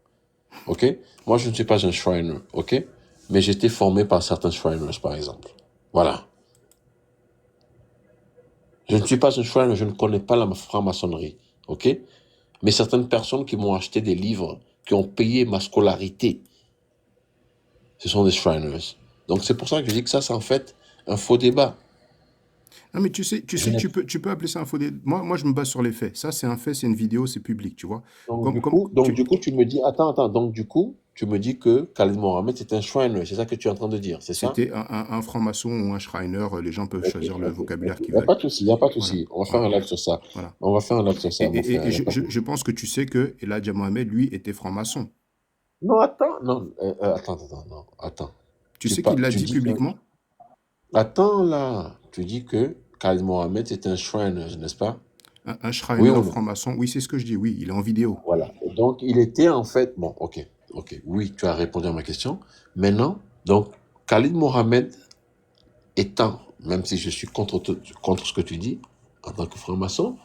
Ok? Moi, je ne suis pas un Shriner. Ok? Mais j'ai été formé par certains Shriners, par exemple. Voilà. Je ne suis pas un Shriner. Je ne connais pas la franc-maçonnerie. Ok? Mais certaines personnes qui m'ont acheté des livres, qui ont payé ma scolarité, ce sont des Shriners. Donc, c'est pour ça que je dis que ça, c'est en fait un faux débat. Non, mais tu sais, tu peux appeler ça un faux débat. Moi, je me base sur les faits. Ça, c'est un fait, c'est une vidéo, c'est public, tu vois. Du coup, tu me dis, attends, donc du coup, tu me dis que Khalid Mohamed, c'est un Shriner, c'est ça que tu es en train de dire, c'est ça? C'était un franc-maçon ou un Shriner. Les gens peuvent Ok, choisir le vocabulaire Il qu'ils n'y a veulent. pas de souci, il n'y a pas de Voilà, souci. On va faire voilà, un live sur ça. voilà. On va faire un live sur ça, mon frère. Et Y a pas de souci. je pense que tu sais que Elijah Mohamed, lui, était franc-maçon. Non, attends, non, non, attends. Tu sais qu'il l'a Tu dit dis que... publiquement? Attends là, tu dis que Khalid Mohamed, c'est un Shriner, n'est-ce pas? Un Oui Shriner ou non? franc-maçon. Oui, c'est ce que je dis. Oui, il est en vidéo. Voilà. Donc, il était en fait... Bon, ok. Oui, tu as répondu à ma question. Maintenant, donc, Khalid Mohamed étant, même si je suis contre ce que tu dis, en tant que franc-maçon,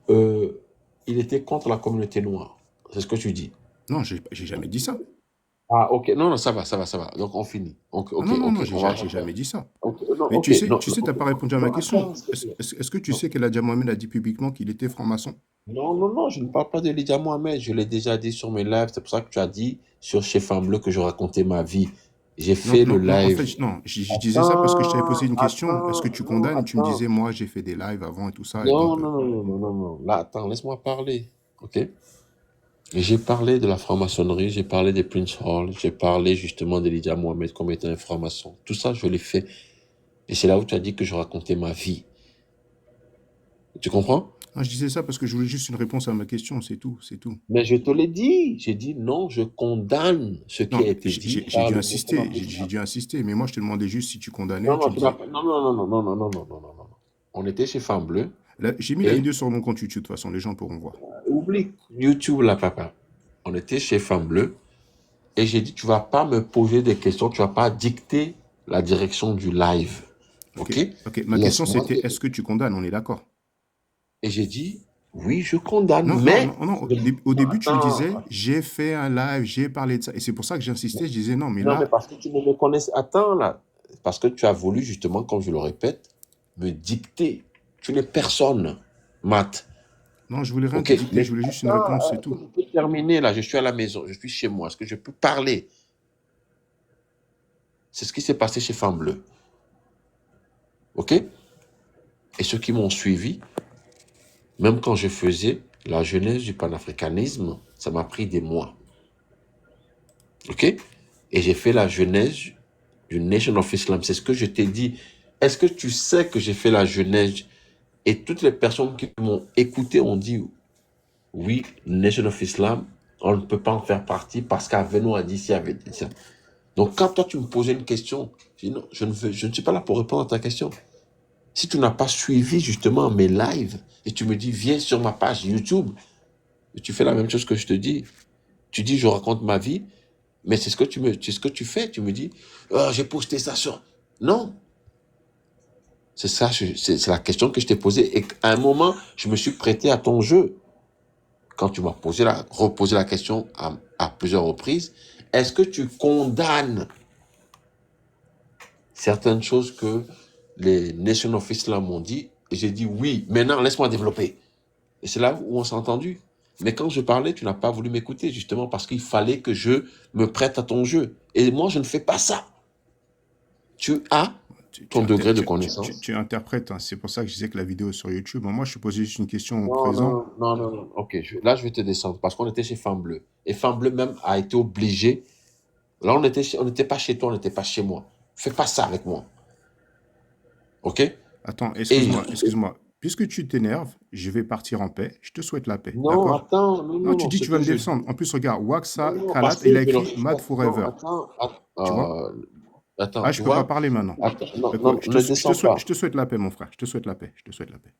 il était contre la communauté noire. C'est ce que tu dis. Non, j'ai jamais dit ça. Ah, ok. Non, ça va. Donc, on finit. Ok, Non, on va j'ai refaire. jamais dit ça. Ok, non, Mais ok, tu sais, t'as pas répondu à ma question. attends, s'il te plaît. Est-ce que tu sais qu'Elijah Mohamed a dit publiquement qu'il était franc-maçon? Non, je ne parle pas de Lydia Mohamed. Je l'ai déjà dit sur mes lives. C'est pour ça que tu as dit sur Chez Femme Bleue que je racontais ma vie. J'ai fait le En live. fait, non, je disais ça parce que je t'avais posé une question. Est-ce que tu condamnes? Et tu me Attends. disais, moi, j'ai fait des lives avant et tout ça. Et Non, donc, non. Là, attends, laisse-moi parler. ok? Et j'ai parlé de la franc-maçonnerie, j'ai parlé des Prince Hall, j'ai parlé justement d'Elijah Mohamed comme étant un franc-maçon. Tout ça, je l'ai fait. Et c'est là où tu as dit que je racontais ma vie. Tu comprends? Ah, je disais ça parce que je voulais juste une réponse à ma question, c'est tout, c'est tout. Mais je te l'ai dit. J'ai dit non, je condamne ce qui Non, a été dit j'ai par dû le insister, Nation of j'ai Islam. dû insister, mais moi je te demandais juste si tu condamnais, Non, tu non, me tu n'as disais. pas. Non, non, non, non, non, non, non, non, non, non. On était chez Femme Bleue Là, j'ai mis la et vidéo sur mon compte YouTube, de toute façon, les gens pourront voir. oublie YouTube là, papa. On était chez Femme Bleue et j'ai dit tu vas pas me poser des questions, tu vas pas dicter la direction du live. Ok, Ok? ok. Ma question Laisse-moi c'était, te- est-ce que tu condamnes? On est d'accord? Et j'ai dit oui, je condamne, Non, non, mais non, non. Au non, début, tu me attends. disais, j'ai fait un live, j'ai parlé de ça. Et c'est pour ça que j'insistais, je disais, non, mais Non, mais là, parce que tu ne me connais. Attends là. Parce que tu as voulu justement, comme je le répète, me dicter. Tu n'es personne, Matt. non, je voulais rien te Ok? dicter, Mais je voulais juste une attends, réponse, c'est est-ce que tout. je peux terminer là? Je suis à la maison, je suis chez moi. Est-ce que je peux parler? C'est ce qui s'est passé chez Femme Bleue. Ok? Et ceux qui m'ont suivi, même quand je faisais la jeunesse du panafricanisme, ça m'a pris des mois. Ok? Et j'ai fait la jeunesse du Nation of Islam. C'est ce que je t'ai dit. Est-ce que tu sais que j'ai fait la jeunesse et toutes les personnes qui m'ont écouté ont dit oui, Nation of Islam, on ne peut pas en faire partie parce qu'Aveno a dit ci, avait dit ça. Donc quand toi tu me posais une question, je dis non, je ne suis pas là pour répondre à ta question. Si tu n'as pas suivi justement mes lives et tu me dis viens sur ma page YouTube, et tu fais la même chose que je te dis. Tu dis je raconte ma vie, mais c'est ce que c'est ce que tu fais. Tu me dis oh, j'ai posté ça sur. Non, c'est ça, c'est la question que je t'ai posée. Et à un moment, je me suis prêté à ton jeu. Quand tu m'as reposé la question à plusieurs reprises, est-ce que tu condamnes certaines choses que les Nation of Islam ont dit? Et j'ai dit oui. Maintenant, laisse-moi développer. Et c'est là où on s'est entendu. Mais quand je parlais, tu n'as pas voulu m'écouter, justement parce qu'il fallait que je me prête à ton jeu. Et moi, je ne fais pas ça. Tu as ton degré de connaissance. Tu interprètes, hein. C'est pour ça que je disais que la vidéo est sur YouTube. Moi, je te posais juste une question au Non, présent. non, non, non, non. Ok, là, je vais te descendre parce qu'on était chez Femme Bleue. Et Femme Bleue même a été obligée. Là, on n'était pas chez toi, on n'était pas chez moi. Fais pas ça avec moi. Ok? Attends, Et excuse-moi. Puisque tu t'énerves, je vais partir en paix. Je te souhaite la paix, non, d'accord? attends, non, Non, non, tu non, dis ce que tu vas que me je descendre. dis. En plus, regarde, Waxa Non, non, Kalat, parce il a que je écrit Mad non, Forever. Tu vois? attends, Ah, tu je peux pas vois? parler maintenant. Attends, non, D'accord, non, ne descends pas. je te souhaite la paix, mon frère. Je te souhaite la paix. Je te souhaite la paix.